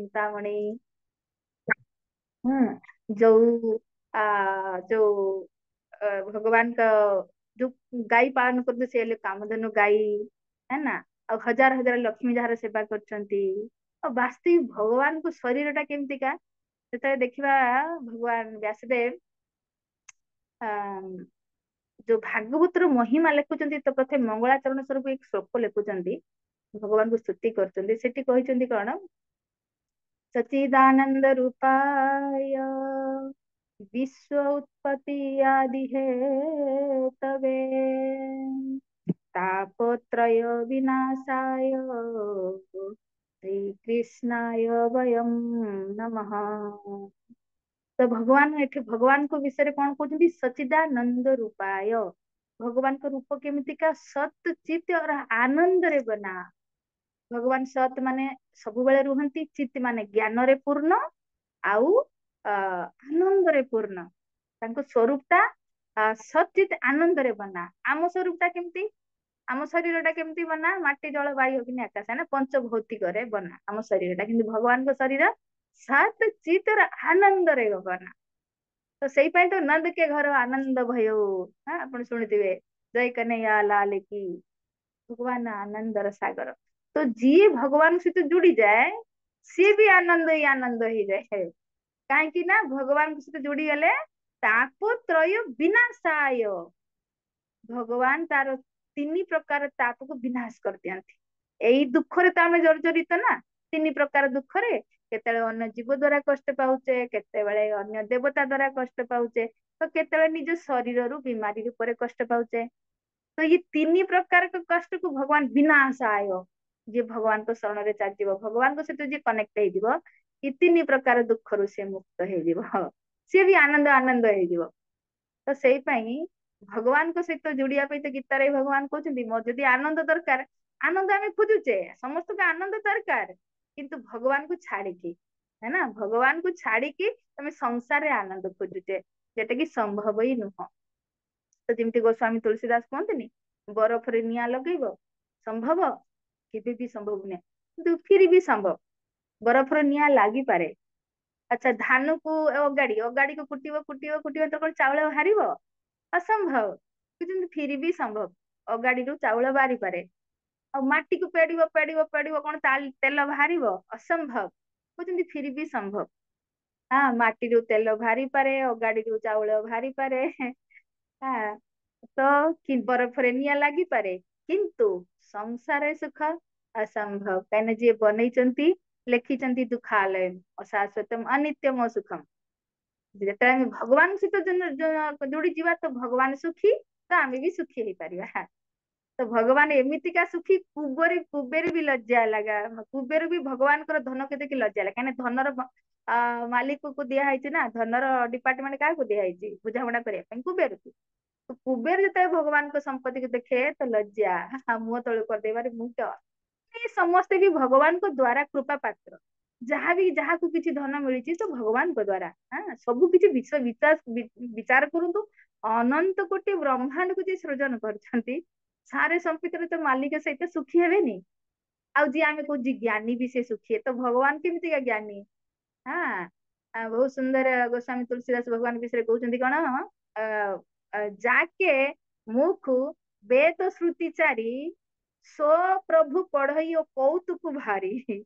चिंतामणि। जो जो भगवान का जो गाय पालन करते से हेले कामधेनु गाय है ना। और हजार हजार लक्ष्मी जार सेवा करछंती। और वास्तविक भगवान को शरीर टा केमतिका सेता देखिबा। भगवान व्यासदेव जो भागवतर महिमा लिखुଛନ୍ତି तो प्रथम मंगलाचरण स्वरूप एक श्लोक लिखुଛନ୍ତି। भगवान को स्तुति करछନ୍ତି सेठी कहिଛନ୍ତି कौन सच्चिदानंद रूपाय विश्व उत्पत्ति आदि है तवे तापत्रय विनाशाय श्री कृष्णाय वयम नमः। तो भगवान एठी भगवान को विषय रे कौन कहते सच्चिदानंद रूपाय। भगवान का रूप केमितिका सत चित और आनंद रे बना। भगवान सत माने सबुबेले रुहंती चित माने ज्ञान रे पूर्ण आउ आनंद रे पूर्ण। तांको स्वरूप टा सचित आनंद रे बना। आम स्वरूप टा केमती आम शरीर टा केमती बना माटी जल वायु अग्नि आकाश है ना पंच भौतिक रे बना आम शरीर टा किंतु भगवान को शरीर सत चित और आनंद रे बना। तो सेई पाई तो नंद के घर आनंद भयो। हाँ आपण सुनिथिबे जय कन्हैया लाल की। भगवान आनंद र सागर। तो जी भगवान सहित जुड़ी जाए सी भी आनंद ही जाए। कहीं ना भगवान सहित जोड़ी गले तापत्रय विनाशाय। भगवान तार तीन प्रकार ताप को विनाश कर दियंती। एई दुख रे तो आमे जर्जरित ना तीन प्रकार दुख रे केतेले अन्य जीव द्वारा कष्ट पाउचे केतेबेले अन्य देवता द्वारा कष्ट पाउचे तो केतेबेले निज शरीर रु बीमारी रूप कष्ट पाउचे। तो ये तीन प्रकार के कष्ट को भगवान विनाशाय जे भगवान को शरण रे चालिबो भगवान को सहित जे कनेक्ट हेजिबो ये तीन प्रकार दुख रु से मुक्त हेजिबो से भी आनंद आनंद हेजिबो। तो सेई पई भगवान को सहित जुड़िया पे तो गीतारे भगवान कहते मोर जदि आनंद दरकार आनंद आमे खोजुचे समस्त को आनंद दरकार किंतु भगवान को छाड़िकी है ना भगवान को छाड़िकी तमे संसार रे आनंद खोजुचे जेटा कि संभव ही नुह। तो जमती गोस्वामी तुलसीदास कहते बरफ रे निया लगेब संभव केबे भी संभव नहीं किंतु फिर भी संभव बरफ रे निया लागी पारे। अच्छा धान को अगाड़ी अगाड़ी को कुटिब कुटिब कुटिब तो कौन चावल बाहरिबो असंभव किंतु फिर भी संभव अगाड़ी रू चावल बाहरी पारे। और माटी को पेड़िबो पेड़िबो पेड़िबो कौन तेल बाहरिबो असंभव कहते फिर भी संभव। हाँ माटी रू तेल बाहरी पारे अगाड़ी रू चावल बाहरी पारे। हाँ तो कि बरफ रे निया लागी पारे किंतु संसार सुख असंभव कहीं जी बनई लिखिं दुखालय अशाश्वतम अनित्यम सुखम। जेटा भगवान सहित जोड़ी जीवा तो भगवान सुखी तो आम भी सुखी हो पार। तो भगवान एमितिका सुखी कुबेर भी लज्जा लगा कुबेर भी भगवान धन के देखिए लज्जा लगा कहीं धनर मालिक को दिखाई ना धनर डिपार्टमेंट क्या दिखाई बुझाणा करने कुबेर को। तो कुबेर जो भगवान को संपत्ति को देखे तो लज्जा मुंह तलू करदे मुंह ये समस्ते भी भगवान को द्वारा कृपा पात्र जहाँ भी जहाँ को किसी धन मिली तो भगवान को द्वारा। हाँ सब किसी विश्व विचार विचार करतु अनंत कोटि ब्रह्मांड को जी सृजन कर सारे संपत्ति तो मालिक सहित सुखी हेनी आउ जी आम कौ ज्ञानी भी से सुखी है तो भगवान केमितिका ज्ञानी। हाँ बहुत सुंदर गोस्वामी तुलसीदास भगवान विषय कहते कौन जाके मुख वेद श्रुति चारी सो प्रभु पढ़ई ओ कौतुक भारी।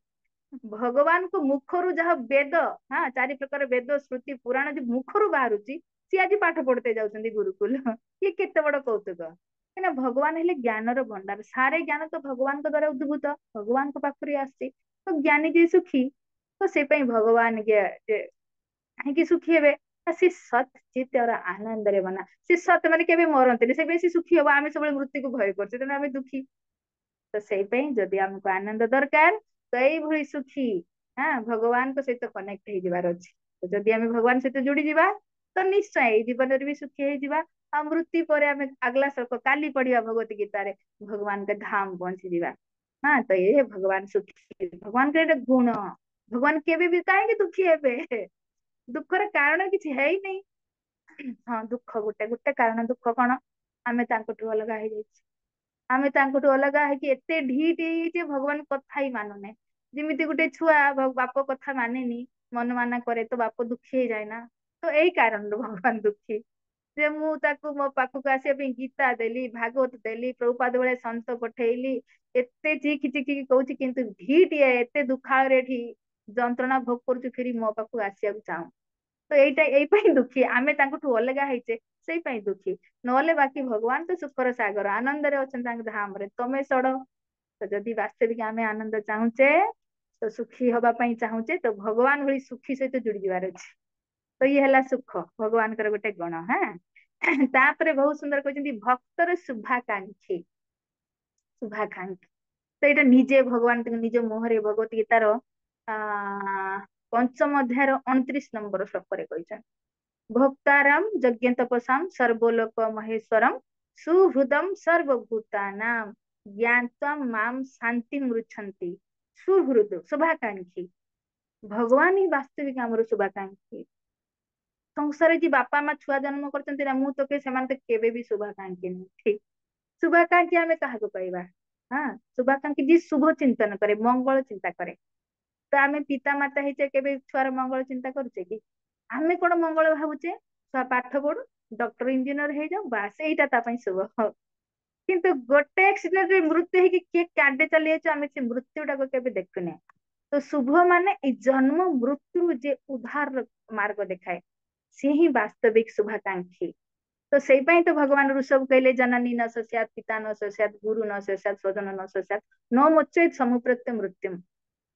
भगवान को मुखरु जहाँ वेद हाँ चारि प्रकार वेद श्रुति पुराण जो मुखरु बाहर सी आज पाठ पढ़ते जाउछंती गुरुकुल ये केते बड़ कौतुक कहीं भगवान हेले ज्ञान भंडार सारे ज्ञान तो भगवान के द्वारा उद्भूत भगवान को पाखु आसी तो ज्ञानी जी सुखी। तो से भगवान कहीं सुखी हे से सत चित और आनंद रे बना से सत माने केबे मरंती से बेसी सुखी हम आम सब मृत्यु को भय करते तेना आम दुखी। तो से जदि आमको आनंद दरकार तो यही सुखी हाँ भगवान को सहित कनेक्ट हो जबार अच्छे। तो जदि आम भगवान सहित जोड़ी जीवा तो निश्चय जीवन भी सुखी हो आ मृत्यु पर आम अगला श्लोक काली पढ़िया भगवत गीता रे भगवान के धाम पहुंची जीवा। हाँ तो ये भगवान सुखी भगवान के गुण भगवान केबे भी कहीं दुखी हे दुखर कारण किसी है ही नहीं। हाँ दुख गोटे गोटे कारण दुख कौन आम अलग हो जाए आमे तांकुठु अलग है कि एते ढीठ जे भगवान कथा ही मानुने ଯେମିତି ଗୋଟେ ଛୁଆ ବାପ କଥା ମାନେନି, ମନ ମାନା କରେ ତ ବାପ ଦୁଃଖୀ ହେଇଯାଏ ନା। ତ ଏଇ କାରଣରୁ ଭଗବାନ ଦୁଃଖୀ, ଯେ ମୁଁ ତାକୁ ମୋ ପାଖକୁ ଆସିବା ପାଇଁ ଗୀତା ଦେଲି, ଭାଗବତ ଦେଲି, ପ୍ରଭୁପାଦ ଭଳିଆ ସନ୍ଥ ପଠେଇଲି, ଏତେ ଚିକି ଚିକି କହୁଛି, କିନ୍ତୁ ଢିଟିଏ ଏତେ ଦୁଃଖାଳରେ ଏଠି ଯନ୍ତ୍ରଣା ଭୋଗ କରୁଛୁ, ଫିରି ମୋ ପାଖକୁ ଆସିବାକୁ ଚାହୁଁ। ତ ଏଇଟା ଏଇ ପାଇଁ ଦୁଃଖୀ, ଆମେ ତାଙ୍କଠୁ ଅଲଗା ହେଇଛେ ସେଇ ପାଇଁ ଦୁଃଖୀ। ନହେଲେ ବାକି ଭଗବାନ ତ ସୁଖର ସାଗର, ଆନନ୍ଦରେ ଅଛନ୍ତି ତାଙ୍କ ଧାମରେ, ତମେ ସଡ। ତ ଯଦି ବାସ୍ତବିକ ଆମେ ଆନନ୍ଦ ଚାହୁଁଛେ, ତ ସୁଖୀ ହବା ପାଇଁ ଚାହୁଁଛେ, ତ ଭଗବାନ ଭଳି ସୁଖୀ ସହିତ ଯୋଡି ଯିବାର ଅଛି। ତ ଇଏ ହେଲା ସୁଖ, ଭଗବାନଙ୍କର ଗୋଟେ ଗୁଣ। ତାପରେ ବହୁତ ସୁନ୍ଦର କହିଛନ୍ତି, ଭକ୍ତର ଶୁଭାକାଂକ୍ଷୀ। ଶୁଭାକାଂକ୍ଷୀ ସେଇଟା ନିଜେ ଭଗବାନ ତାଙ୍କ ନିଜ ମୁହଁରେ ଭଗବତ ଗୀତାର ଆ ପଞ୍ଚମ ଅଧ୍ୟାୟର 29 ନମ୍ବର ଶ୍ଲୋକରେ କହିଛନ୍ତି, ଭକ୍ତାରାମ ଯଜ୍ଞ ତପସାମ ସର୍ବଲୋକ ମହେଶ୍ଵରମ ସୁହୃଦମ ସର୍ବଭୂତାନାମ ଜ୍ଞାତ୍ୱା ମାମ ଶାନ୍ତି ମୃଚ୍ଛନ୍ତି। ସୁହୃଦ ଶୁଭାକାଂକ୍ଷୀ, ଭଗବାନ ହିଁ ବାସ୍ତବିକ ଆମର ଶୁଭାକାଂକ୍ଷୀ। ସଂସାରରେ ଯିଏ ବାପା ମା ଛୁଆ ଜନ୍ମ କରିଛନ୍ତି ନା, ମୁଁ ତ ସେମାନେ ତ କେବେ ବି ଶୁଭାକାଂକ୍ଷୀ ନୁହେଁ। ଠିକ, ଶୁଭାକାଂକ୍ଷୀ ଆମେ କାହାକୁ କହିବା? ହଁ, ଶୁଭାକାଂକ୍ଷୀ ଯିଏ ଶୁଭ ଚିନ୍ତନ କରେ, ମଙ୍ଗଳ ଚିନ୍ତା କରେ। ତ ଆମେ ପିତା ମାତା ହେଇଛେ, କେବେ ଛୁଆର ମଙ୍ଗଳ ଚିନ୍ତା କରୁଛେ କି? ଆମେ କଣ ମଙ୍ଗଳ ଭାବୁଛେ? ଛୁଆ ପାଠ ପଢୁ, ଡକ୍ଟର ଇଞ୍ଜିନିୟର ହେଇଯାଉ, ବାସ୍ ଏଇଟା ତା ପାଇଁ ଶୁଭ। କିନ୍ତୁ ଗୋଟେ ଆକ୍ସିଡେଣ୍ଟରେ ମୃତ୍ୟୁ ହେଇକି କିଏ କାଣ୍ଡେ ଚାଲି ଯାଉଛି, ଆମେ ସେ ମୃତ୍ୟୁ ଟାକୁ କେବେ ଦେଖୁନେ। ତ ଶୁଭ ମାନେ ଏଇ ଜନ୍ମ ମୃତ୍ୟୁ ଯେ ଉଦ୍ଧାର ମାର୍ଗ ଦେଖାଏ, ସିଏ ହିଁ ବାସ୍ତବିକ ଶୁଭାକାଂକ୍ଷୀ। ତ ସେଇ ପାଇଁ ତ ଭଗବାନ ଋଷଭ କହିଲେ, ଜନନୀ ନ ଶସ୍ୟାତ୍ ପିତା ନ ଶସ୍ୟାତ୍ ଗୁରୁ ନ ଶସ୍ୟାତ୍ ସ୍ୱଜନ ନ ଶସ୍ୟାତ୍ ନ ମୋଚୟେତ୍ ସମୁପ୍ରତ୍ୟ ମୃତ୍ୟୁମ୍।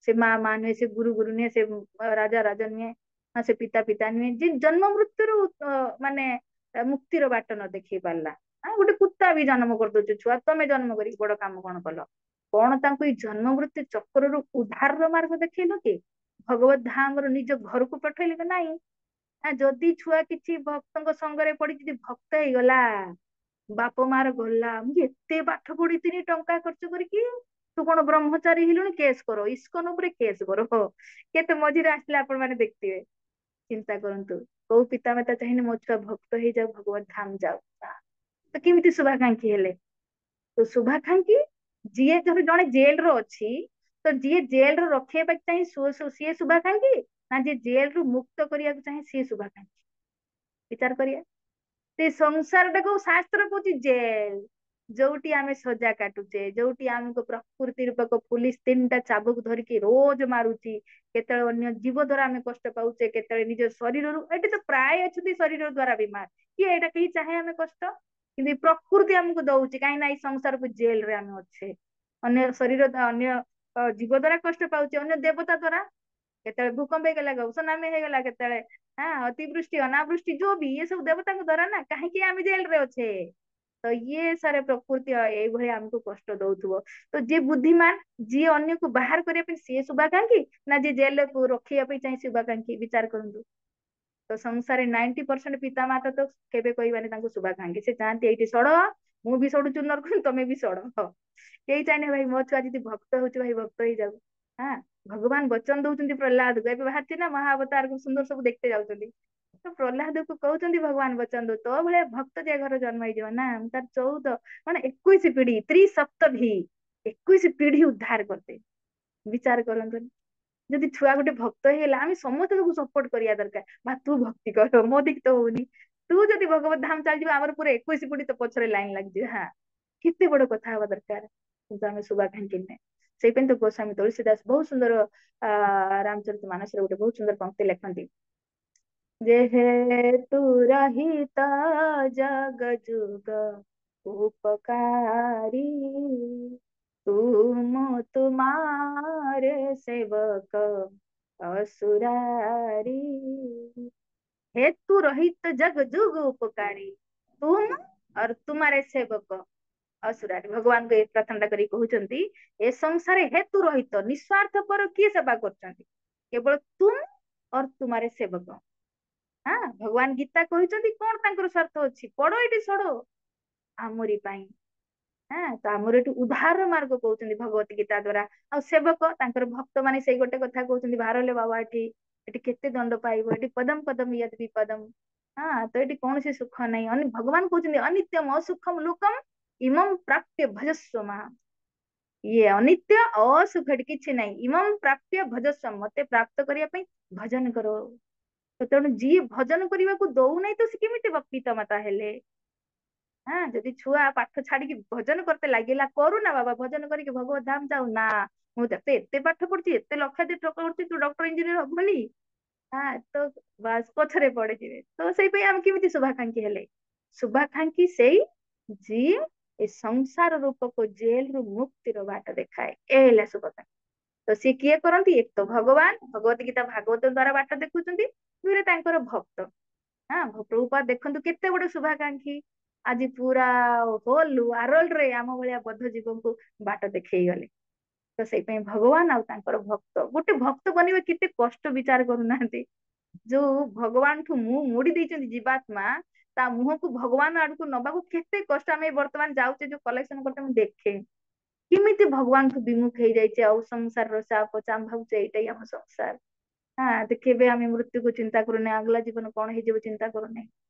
ସେ ମା ନୁହେଁ, ସେ ଗୁରୁ ନୁହେଁ, ସେ ରାଜା ନୁହେଁ, ସେ ପିତା ନୁହେଁ, ଯେ ଜନ୍ମ ମୃତ୍ୟୁରୁ ମାନେ ମୁକ୍ତିର ବାଟ ନ ଦେଖେଇ ପାରିଲା। ଗୋଟେ କୁତା ବି ଜନ୍ମ କରିଦଉଛି ଛୁଆ, ତମେ ଜନ୍ମ କରିକି ବଡ କାମ କଣ କଲ? କଣ ତାଙ୍କୁ ଏଇ ଜନ୍ମ ମୃତ୍ୟୁ ଚକ୍ରରୁ ଉଦ୍ଧାରର ମାର୍ଗ ଦେଖେଇଲ କି? ଭଗବତ ଧାମର ନିଜ ଘରକୁ ପଠେଇଲେ କି ନାଇଁ? ଯଦି ଛୁଆ କିଛି ଭକ୍ତଙ୍କ ସଙ୍ଗରେ ପଡି ଯଦି ଭକ୍ତ ହେଇଗଲା, ବାପ ମାର ଗଲା, ମୁଁ ଏତେ ପାଠ ପଢିଥିଲି ଟଙ୍କା ଖର୍ଚ୍ଚ କରିକି, ତୁ କଣ ବ୍ରହ୍ମଚାରୀ ହେଲୁଣି, କେସ୍ କର, ଇସ୍କନ ଉପରେ କେସ୍ କର। କେତେ ମଝିରେ ଆସିଲେ ଆପଣ ମାନେ ଦେଖିଥିବେ। ଚିନ୍ତା କରନ୍ତୁ, କୋଉ ପିତାମାତା ଚାହିଁଲେ ମୋ ଛୁଆ ଭକ୍ତ ହେଇଯାଉ, ଭଗବତ ଧାମ ଯାଉ। ତ କେମିତି ଶୁଭାକାଂକ୍ଷୀ ହେଲେ? ତ ଶୁଭାକାଂକ୍ଷୀ ଯିଏ, ଧର ଜଣେ ଜେଲରେ ଅଛି, ତ ଯିଏ ଜେଲରୁ ରଖିବା ପାଇଁ ଚାହିଁ ସିଏ ଶୁଭାକାଂକ୍ଷୀ, ନା ଯିଏ ଜେଲରୁ ମୁକ୍ତ କରିବାକୁ ଚାହେଁ ସିଏ ଶୁଭାକାଂକ୍ଷୀ? ବିଚାର କରିବା। ସେ ସଂସାରଟାକୁ ଶାସ୍ତ୍ର କହୁଛି ଜେଲ, ଯୋଉଠି ଆମେ ସଜା କାଟୁଛେ, ଯୋଉଠି ଆମକୁ ପ୍ରକୃତି ରୂପକ ପୁଲିସ 3ଟା ଚାବୁକ ଧରିକି ରୋଜ ମାରୁଛି, କେତେବେଳେ ଅନ୍ୟ ଜୀବ ଦ୍ଵାରା ଆମେ କଷ୍ଟ ପାଉଛେ, କେତେବେଳେ ନିଜ ଶରୀରରୁ, ଏଠି ତ ପ୍ରାୟ ଅଛନ୍ତି ଶରୀର ଦ୍ଵାରା ବିମାର, କିଏ ଏଇଟା କେହି ଚାହେଁ ଆମେ କଷ୍ଟ? କିନ୍ତୁ ପ୍ରକୃତି ଆମକୁ ଦଉଛି, କାହିଁକି ନା ଏଇ ସଂସାରକୁ ଜେଲରେ ଆମେ ଅଛେ। ଅନ୍ୟ ଶରୀର, ଅନ୍ୟ ଜୀବ ଦ୍ଵାରା କଷ୍ଟ ପାଉଛେ, ଅନ୍ୟ ଦେବତା ଦ୍ଵାରା, କେତେବେଳେ ଭୂକମ୍ପ ହେଇଗଲା, ସୁନାମି ହେଇଗଲା, କେତେବେଳେ ଅତିବୃଷ୍ଟି ଅନାବୃଷ୍ଟି, ଯୋଉ ବି ଇଏ ସବୁ ଦେବତାଙ୍କ ଦ୍ଵାରା ନା, କାହିଁକି ଆମେ ଜେଲରେ ଅଛେ? ତ ଇଏ ସାରା ପ୍ରକୃତି ଏଇଭଳି ଆମକୁ କଷ୍ଟ ଦଉଥିବ। ତ ଯିଏ ବୁଦ୍ଧିମାନ, ଯିଏ ଅନ୍ୟକୁ ବାହାର କରିବା ପାଇଁ, ସିଏ ଶୁଭାକାଂକ୍ଷୀ, ନା ଯିଏ ଜେଲରେ ରଖିବା ପାଇଁ ଚାହିଁ ଶୁଭାକାଂକ୍ଷୀ? ବିଚାର କରନ୍ତୁ। ତ ସଂସାରରେ 90% ପିତା ମାତା ତ କେବେ କହିବାନି ତାଙ୍କୁ ଶୁଭାକାଂକ୍ଷୀ। ସେ ଚାହାନ୍ତି ଏଇଠି ସଢ, ମୁଁ ବି ସଢୁଛୁ ନରକ, ତମେ ବି ସଢ। କେହି ଚାହିଁନେ ଭାଇ ମୋ ଛୁଆ ଯଦି ଭକ୍ତ ହଉଛି, ଭାଇ ଭକ୍ତ ହେଇଯାଉ। ଭଗବାନ ବଚନ ଦଉଛନ୍ତି ପ୍ରହ୍ଲାଦକୁ, ଏବେ ବାହାରିଛି ନା ମହାବତାର, ସୁନ୍ଦର ସବୁ ଦେଖତେ ଯାଉଛନ୍ତି। ତ ପ୍ରହ୍ଲାଦକୁ କହୁଛନ୍ତି ଭଗବାନ ବଚନ ଦଉ, ତୋ ଭଳିଆ ଭକ୍ତ ଯେ ଘରେ ଜନ୍ମ ହେଇଯିବ ନା, ତାର 14 ମାନେ 21 ପିଢି, ତ୍ରିସପ୍ତଭି, 21 ପିଢି ଉଦ୍ଧାର କରିଦେ। ବିଚାର କରନ୍ତୁନି, ଯଦି ଛୁଆ ଗୋଟେ ଭକ୍ତ ହେଇଗଲା, ଆମେ ସମସ୍ତେ ତାକୁ ସପୋର୍ଟ କରିବା ଦରକାର। ବା ତୁ ଭକ୍ତି କର, ମୋ ଦିକ ତ ହଉନି, ତୁ ଯଦି ଭଗବତ ଧାମ ଚାଲିଯିବ, ଆମର ପୁରା 21 ପିଢି ତ ପଛରେ ଲାଇନ ଲାଗିଯିବ। କେତେ ବଡ କଥା ହବା ଦରକାର, କିନ୍ତୁ ଆମେ ଶୁଭାକାଂକ୍ଷୀ ନୁହେଁ। ସେଇପାଇଁ ତ ଗୋସ୍ୱାମୀ ତୁଳସୀଦାସ ବହୁତ ସୁନ୍ଦର ରାମଚରିତ ମାନସରେ ଗୋଟେ ବହୁତ ସୁନ୍ଦର ପଂକ୍ତି ଲେଖନ୍ତି, ଯେହେତୁ ରହିତ ଜଗ ଯୁଗ ଉପକାରୀ, तुम तुम्हारे सेवक असुरारी, हेतु रहित जग जुग उपकारी, तुम और तुम्हारे सेवक असुरारी। भगवान को एक प्रार्थना करी कहउଛନ୍ତି, ए संसार हेतु रहित निस्वार्थ पर किए सेवा करଛନ୍ତି, केवल तुम और तुम्हारे सेवक। भगवान गीता कहउଛନ୍ତି कौन तांकर स्वार्थ अछि, पढ़ो एठी सड़ो ଆମରି ପାଇଁ। ତ ଆମର ଏଠି ଉଦ୍ଧାର ମାର୍ଗ କହୁଛନ୍ତି ଭଗବତ ଗୀତା ଦ୍ଵାରା। ଆଉ ସେବକ ତାଙ୍କର ଭକ୍ତ ମାନେ ସେଇ ଗୋଟେ କଥା କହୁଛନ୍ତି, ବାହାରଲେ ବାବା ଏଠି ଏଠି କେତେ ଦଣ୍ଡ ପାଇବ, ଏଠି ପଦମ ପଦମ ୟଦ୍ ବିପଦମ୍। ତ ଏଠି କୌଣସି ସୁଖ ନାହିଁ। ଭଗବାନ କହୁଛନ୍ତି ଅନିତ୍ୟମ ଅସୁଖମ ଲୋକମ ଇମମ ପ୍ରାପ୍ୟ ଭଜସ୍ୱ ମାମ୍। ଇଏ ଅନିତ୍ୟ ଅସୁଖ କିଛି ନାହିଁ। ଇମಂ ପ୍ରାପ୍ୟ ଭଜସ୍ୱ, ମତେ ପ୍ରାପ୍ତ କରିବା ପାଇଁ ଭଜନ କର। ତ ତେଣୁ ଯିଏ ଭଜନ କରିବାକୁ ଦଉନାହିଁ ତ ସେ କେମିତି ପିତା ମାତା ହେଲେ? ହଁ, ଯଦି ଛୁଆ ପାଠ ଛାଡିକି ଭଜନ କରତେ ଲାଗିଲା, କରୁନା ବାବା ଭଜନ କରିକି ଭଗବତ ଧାମ ଯାଉ ନା, ମୁଁ ତତେ ଏତେ ପାଠ ପଢୁଛି, ଏତେ ଲକ୍ଷାଧିକ ଟଙ୍କା କରୁଛି, ତୁ ଡକ୍ଟର ଇଞ୍ଜିନିୟର ହବୁନି? ହଁ ତ ବାସ୍ ପଛରେ ପଡିଯିବେ। ତ ସେଇ ପାଇଁ ଆମେ କେମିତି ଶୁଭାକାଂକ୍ଷୀ ହେଲେ? ଶୁଭାକାଂକ୍ଷୀ ସେଇ ଯିଏ ଏ ସଂସାର ରୂପକ ଜେଲରୁ ମୁକ୍ତିର ବାଟ ଦେଖାଏ, ଏ ହେଲା ଶୁଭାକାଂକ୍ଷୀ। ତ ସିଏ କିଏ କରନ୍ତି? ଏକ ତ ଭଗବାନ ଭଗବତ ଗୀତା ଭାଗବତ ଦ୍ଵାରା ବାଟ ଦେଖୁଛନ୍ତି, ଦୁଇରେ ତାଙ୍କର ଭକ୍ତ। ହଁ, ପ୍ରଭୁପାଦ ଦେଖନ୍ତୁ କେତେ ବଡ ଶୁଭାକାଂକ୍ଷୀ। ଆଜି ପୁରା ହୋଲ ୱାର୍ଲଡ ରେ ଆମ ଭଳିଆ ବଦ୍ଧ ଜୀବଙ୍କୁ ବାଟ ଦେଖେଇ ଗଲେ। ତ ସେଇ ପାଇଁ ଭଗବାନ ଆଉ ତାଙ୍କର ଭକ୍ତ, ଗୋଟେ ଭକ୍ତ ବନିବା କେତେ କଷ୍ଟ ବିଚାର କରୁନାହାନ୍ତି। ଯୋଉ ଭଗବାନଠୁ ମୁହଁ ମୋଡି ଦେଇଛନ୍ତି ଜୀବାତ୍ମା, ତା ମୁହଁକୁ ଭଗବାନ ଆଡକୁ ନବାକୁ କେତେ କଷ୍ଟ। ଆମେ ବର୍ତ୍ତମାନ ଯାଉଛେ ଯୋଉ କଲେକ୍ସନ କରତେ, ମୁଁ ଦେଖେ କେମିତି ଭଗବାନଠୁ ବିମୁଖ ହେଇଯାଇଛି। ଆଉ ସଂସାରର ସାପ ଭାବୁଛେ ଏଇଟା ହିଁ ଆମ ସଂସାର। ହଁ, ତ କେବେ ଆମେ ମୃତ୍ୟୁକୁ ଚିନ୍ତା କରୁନେ, ଆଗଲା ଜୀବନ କଣ ହେଇଯିବ ଚିନ୍ତା କରୁନେ।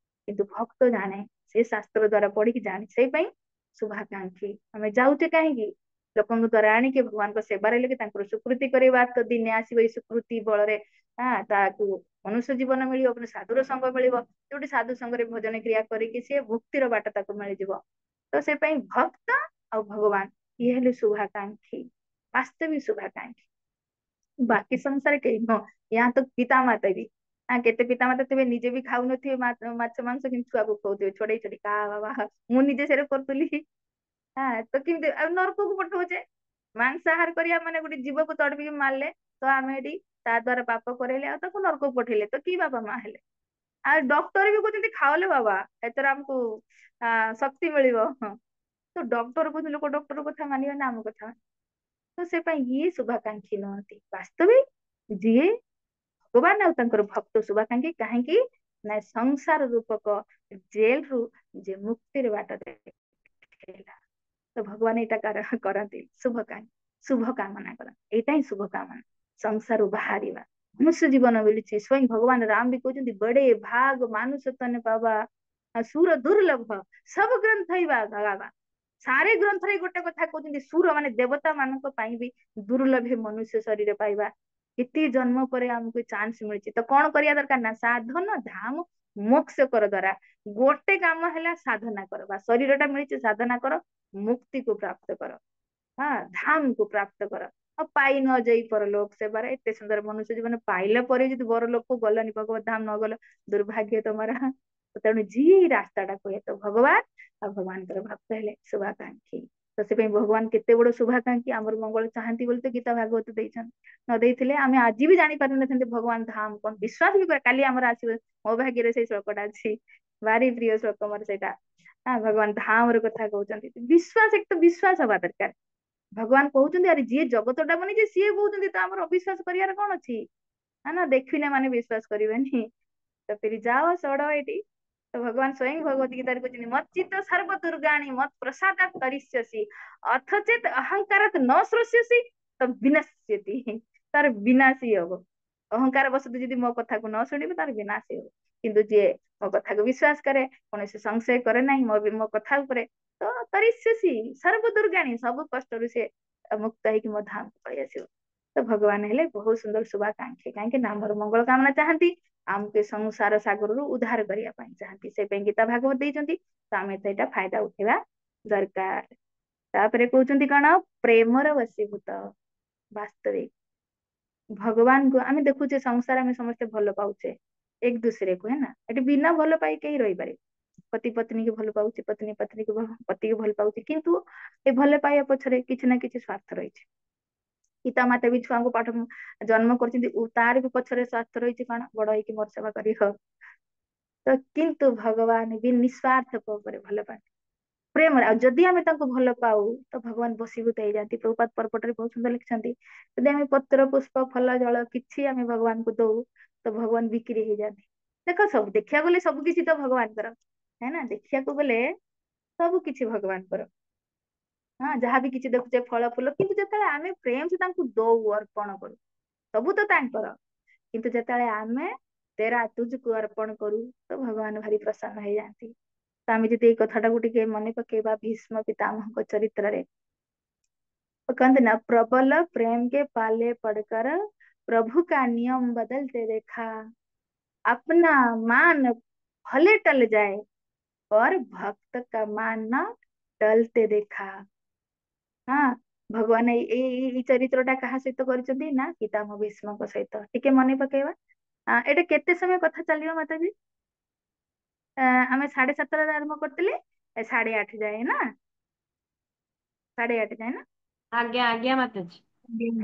କିନ୍ତୁ ଭକ୍ତ ଜାଣେ, ସେ ଶାସ୍ତ୍ର ଦ୍ଵାରା ପଢିକି ଜାଣେ। ସେଇ ପାଇଁ ଶୁଭାକାଂକ୍ଷୀ ଆମେ ଯାଉଛେ କାହିଁକି? ଲୋକଙ୍କ ଦ୍ଵାରା ଆଣିକି ଭଗବାନଙ୍କ ସେବାରେ ଲାଗି ତାଙ୍କର ସୁକୃତି କରିବା। ତ ଦିନେ ଆସିବ ଏଇ ସୁକୃତି ବଳରେ, ତାକୁ ମନୁଷ୍ୟ ଜୀବନ ମିଳିବ, ପୁଣି ସାଧୁର ସଙ୍ଗ ମିଳିବ, ଯୋଉଠି ସାଧୁ ସଙ୍ଗରେ ଭଜନ କ୍ରିୟା କରିକି ସିଏ ମୁକ୍ତିର ବାଟ ତାକୁ ମିଳିଯିବ। ତ ସେ ପାଇଁ ଭକ୍ତ ଆଉ ଭଗବାନ ଇଏ ହେଲେ ଶୁଭାକାଂକ୍ଷୀ, ବାସ୍ତବିକ ଶୁଭାକାଂକ୍ଷୀ। ବାକି ସଂସାର କେହି ନୁହଁ। ୟା ତ ପିତା ମାତା ବି, କେତେ ପିତା ମାତା ଥିବେ ନିଜେ ବି ଖାଉନଥିବେ ମାଛ ମାଂସ, କିନ୍ତୁ ଛୁଆକୁ ଖୋଉଥିବେ ଛଡେଇ ଛଡେଇ, କା ବାବା ମୁଁ ନିଜେ ସେରେ କରୁଥିଲି। ତ କେମିତି ଆଉ ନରକକୁ ପଠଉଛେ? ମାଂସାହାର କରିବା ମାନେ ଗୋଟେ ଜୀବକୁ ତଡପିକି ମାରିଲେ, ତ ଆମେ ଏଠି ତା ଦ୍ଵାରା ପାପ କରାଇଲେ, ଆଉ ତାକୁ ନରକକୁ ପଠେଇଲେ, ତ କି ବାବା ମା ହେଲେ? ଆଉ ଡକ୍ଟର ବି କହୁଛନ୍ତି ଖାଉଲେ ବାବା, ଏଥର ଆମକୁ ଶକ୍ତି ମିଳିବ। ହଁ, ତ ଡକ୍ଟର କହୁଛନ୍ତି, ଲୋକ ଡକ୍ଟର କଥା ମାନିବେ ନା ଆମ କଥା? ତ ସେ ପାଇଁ ଇଏ ଶୁଭାକାଂକ୍ଷୀ ନୁହନ୍ତି, ବାସ୍ତବିକ ଯିଏ ଭଗବାନ ଆଉ ତାଙ୍କର ଭକ୍ତ ଶୁଭାକାଂକ୍ଷୀ। କାହିଁକି ନା ସଂସାର ରୂପକ ଜେଲରୁ ଯେ ମୁକ୍ତିର ବାଟ ଦେଖେଇଲା। ତ ଭଗବାନ ଏଇଟା କରନ୍ତି, ଶୁଭ କାମନା କରନ୍ତି। ଏଇଟା ହିଁ ଶୁଭ କାମନା, ସଂସାରରୁ ବାହାରିବା। ମନୁଷ୍ୟ ଜୀବନ ମିଳିଛି, ସ୍ୱୟଂ ଭଗବାନ ରାମ ବି କହୁଛନ୍ତି, ବଡେ ଭାଗ ମାନୁଷ ତନେ ପାବା, ସୁର ଦୁର୍ଲଭ ସବୁ ଗ୍ରନ୍ଥ ହି ଗାବା। ସାରେ ଗ୍ରନ୍ଥରେ ଗୋଟେ କଥା କହୁଛନ୍ତି, ସୁର ମାନେ ଦେବତା ମାନଙ୍କ ପାଇଁ ବି ଦୁର୍ଲଭ ମନୁଷ୍ୟ ଶରୀର ପାଇବା। କେତେ ଜନ୍ମ ପରେ ଆମକୁ ଚାନ୍ସ ମିଳିଛି। ତ କଣ କରିବା ଦରକାର ନା ସାଧନ ଧାମ ମୋକ୍ଷ କର ଦ୍ଵାରା ଗୋଟେ କାମ ହେଲା ସାଧନା କର, ବା ଶରୀର ଟା ମିଳିଛି ସାଧନା କର, ମୁକ୍ତିକୁ ପ୍ରାପ୍ତ କର, ଧାମକୁ ପ୍ରାପ୍ତ କର। ଆଉ ପାଇ ନ ଯାଇ ପରଲୋକ ସେବାରେ, ଏତେ ସୁନ୍ଦର ମନୁଷ୍ୟ ଜୀବନ ପାଇଲା ପରେ ଯଦି ବରଲୋକକୁ ଗଲନି, ଭଗବତ ଧାମ ନ ଗଲ, ଦୁର୍ଭାଗ୍ୟ ତମର। ତେଣୁ ଯିଏ ଏଇ ରାସ୍ତାଟା କୁହେ ତ ଭଗବାନ ଆଉ ଭଗବାନଙ୍କର ଭକ୍ତ ହେଲେ ଶୁଭାକାଂକ୍ଷୀ। ତ ସେପାଇଁ ଭଗବାନ କେତେ ବଡ ଶୁଭାକାଂକ୍ଷୀ, ଆମର ମଙ୍ଗଳ ଚାହାନ୍ତି ବୋଲି ତ ଗୀତା ଭାଗବତ ଦେଇଛନ୍ତି। ନ ଦେଇଥିଲେ ଆମେ ଆଜି ବି ଜାଣି ପାରିନଥାନ୍ତେ ଭଗବାନ ଧାମ କଣ। ବିଶ୍ୱାସ ବି କରେ, କାଲି ଆମର ଆସିବ, ମୋ ଭାଗ୍ୟରେ ସେଇ ଶ୍ଲୋକଟା ଅଛି, ଭାରି ପ୍ରିୟ ଶ୍ଲୋକ ମୋର ସେଇଟା। ଭଗବାନ ଧାମର କଥା କହୁଛନ୍ତି, ବିଶ୍ୱାସ, ଏକ ତ ବିଶ୍ୱାସ ହବା ଦରକାର। ଭଗବାନ କହୁଛନ୍ତି, ଆରେ ଯିଏ ଜଗତଟା ବନେଇଛି ସିଏ କହୁଛନ୍ତି, ତ ଆମର ଅବିଶ୍ୱାସ କରିବାର କଣ ଅଛି? ନା ଦେଖିଲେ ମାନେ ବିଶ୍ୱାସ କରିବେନି। ତ ଫିର ଯାଅ ସଡ ଏଇଠି। ତ ଭଗବାନ ସ୍ୱୟଂ ଭଗବତ ଗୀତାରେ କହୁଛନ୍ତି, ମच्ଚିତ୍ତ ସର୍ବ ଦୁର୍ଗାଣୀ ମତ୍ ପ୍ରସାଦାତ୍ ତରିଷ୍ୟସି ଅଥଚେତ୍ ଅହଙ୍କାରାତ୍ ନ ଶ୍ରୋଷ୍ୟସି ତ ବିନଶ୍ୟତି। ତାର ବିନାଶ ହିଁ ହବ। ଅହଙ୍କାର ବଶତଃ ଯଦି ମୋ କଥାକୁ ନ ଶୁଣିବେ ତାର ବିନାଶ ହବ। କିନ୍ତୁ ଯିଏ ମୋ କଥାକୁ ବିଶ୍ୱାସ କରେ, କୌଣସି ସଂଶୟ କରେ ନାହିଁ ମୋ କଥା ଉପରେ, ତ ତରିଷ୍ୟସି ସର୍ବ ଦୁର୍ଗାଣୀ, ସବୁ କଷ୍ଟରୁ ସେ ମୁକ୍ତ ହେଇକି ମୋ ଧାମକୁ ପଳେଇ ଆସିବ। ତ ଭଗବାନ ହେଲେ ବହୁତ ସୁନ୍ଦର ଶୁଭାକାଂକ୍ଷୀ। କାହିଁକି ନା ଆମର ମଙ୍ଗଳ କାମନା ଚାହାନ୍ତି, ଆମକୁ ଏ ସଂସାର ସାଗରରୁ ଉଦ୍ଧାର କରିବା ପାଇଁ ଚାହାନ୍ତି। ସେ ପାଇଁ ଗୀତା ଭାଗବତ ଦେଇଛନ୍ତି, ତ ଆମେ ସେଇଟା ଫାଇଦା ଉଠେଇବା ଦରକାର। ତାପରେ କହୁଛନ୍ତି କଣ, ପ୍ରେମର ବଶୀଭୂତ। ବାସ୍ତବିକ ଭଗବାନଙ୍କୁ ଆମେ ଦେଖୁଛେ, ସଂସାର ଆମେ ସମସ୍ତେ ଭଲ ପାଉଛେ ଏକ ଦୁସରେକୁ, ହେ ନା? ଏଠି ବିନା ଭଲ ପାଇ କେହି ରହିପାରିବେ? ପତି ପତ୍ନୀ କି ଭଲ ପାଉଛି, ପତ୍ନୀ ପତିକି ଭଲ ପାଉଛି, କିନ୍ତୁ ଏ ଭଲ ପାଇବା ପଛରେ କିଛି ନା କିଛି ସ୍ୱାର୍ଥ ରହିଛି। ପିତା ମାତା ବି ଛୁଆଙ୍କୁ ପାଠ ଜନ୍ମ କରୁଛନ୍ତି, ତାର ବି ପଛରେ ସ୍ୱାର୍ଥ ରହିଛି, କଣ ବଡ ହେଇକି ମୋର ସେବା କରିବ। ତ କିନ୍ତୁ ଭଗବାନ ବି ନିଃସ୍ୱାର୍ଥ ଉପରେ ଭଲ ପାଆନ୍ତି, ପ୍ରେମରେ। ଆଉ ଯଦି ଆମେ ତାଙ୍କୁ ଭଲ ପାଉ ତ ଭଗବାନ ବଶୀଭୂତ ହେଇଯାନ୍ତି। ପ୍ରଭୁପାଦ ପର୍ବତରେ ବହୁତ ସୁନ୍ଦର ଲେଖିଛନ୍ତି, ଯଦି ଆମେ ପତ୍ର ପୁଷ୍ପ ଫଳ ଜଳ କିଛି ଆମେ ଭଗବାନଙ୍କୁ ଦଉ, ତ ଭଗବାନ ବିକ୍ରି ହେଇଯାନ୍ତି। ଦେଖ, ସବୁ ଦେଖିବାକୁ ଗଲେ ସବୁ କିଛି ତ ଭଗବାନଙ୍କର, ହେ ନା? ଦେଖିବାକୁ ଗଲେ ସବୁ କିଛି ଭଗବାନଙ୍କର। ଯାହା ବି କିଛି ଦେଖୁଛେ ଫଳ ଫୁଲ, କିନ୍ତୁ ଯେତେବେଳେ ଆମେ ପ୍ରେମ ସେ ତାଙ୍କୁ ଦଉ, ଅର୍ପଣ କରୁ, ସବୁ ତ ତାଙ୍କର। କିନ୍ତୁ ଯେତେବେଳେ ଆମେ ତେରା ତୁଝକୁ ଅର୍ପଣ କରୁ, ତ ଭଗବାନ ଭାରି ପ୍ରସନ୍ନ ହେଇଯାଆନ୍ତି। ତ ଆମେ ଯଦି ଏଇ କଥାଟାକୁ ଟିକେ ମନେ ପକେଇବା ଭୀଷ୍ମ ପିତାମହଙ୍କ ଚରିତ୍ରରେ, वो कहते ना, प्रबल प्रेम के पाले पड़कर प्रभु का नियम बदलते देखा, अपना मान भले टल जाए और भक्त का मान न टलते देखा। ହଁ, ଭଗବାନ ଏଇ ଚରିତ୍ରଟା କାହା ସହିତ କରିଛନ୍ତି ନା ପିତାମହ ଭୀଷ୍ମଙ୍କ ସହିତ। ଟିକେ ମନେ ପକେଇବା। ଏଇଟା କେତେ ସମୟ କଥା ଚାଲିବ ମାତାଜୀ? ଆମେ 7:30ରେ ଆରମ୍ଭ କରିଥିଲେ, 8:30 ଯାଏ ନା, 8:30 ଯାଏ ନା। ଆଜ୍ଞା ଆଜ୍ଞା ମାତାଜୀ।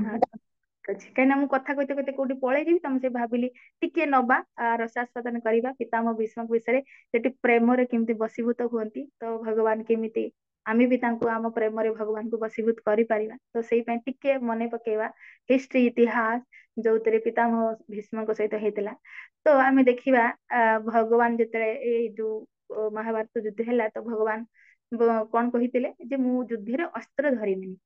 ହଁ, ଠିକ ଅଛି। କାହିଁକିନା ମୁଁ କଥା କଇତେ କଇତେ କୋଉଠି ପଳେଇଯିବି ତ, ମୁଁ ସେ ଭାବିଲି ଟିକେ ନବା ରସାସ୍ୱାଦନ କରିବା ପିତାମହ ଭୀଷ୍ମଙ୍କ ବିଷୟରେ। ସେଠି ପ୍ରେମରେ କେମିତି ବଶୀଭୂତ ହୁଅନ୍ତି, ତ ଭଗବାନ କେମିତି ଆମେ ବି ତାଙ୍କୁ ଆମ ପ୍ରେମରେ ଭଗବାନଙ୍କୁ ବଶୀଭୂତ କରିପାରିବା, ତ ସେଇ ପାଇଁ ଟିକେ ମନେ ପକେଇବା ହିଷ୍ଟ୍ରି, ଇତିହାସ ଯୋଉଥିରେ ପିତାମହ ଭୀଷ୍ମଙ୍କ ସହିତ ହେଇଥିଲା। ତ ଆମେ ଦେଖିବା ଭଗବାନ ଯେତେବେଳେ ଏଇ ଯୋଉ ମହାଭାରତ ଯୁଦ୍ଧ ହେଲା, ତ ଭଗବାନ କଣ କହିଥିଲେ ଯେ ମୁଁ ଯୁଦ୍ଧରେ ଅସ୍ତ୍ର ଧରିବିନି,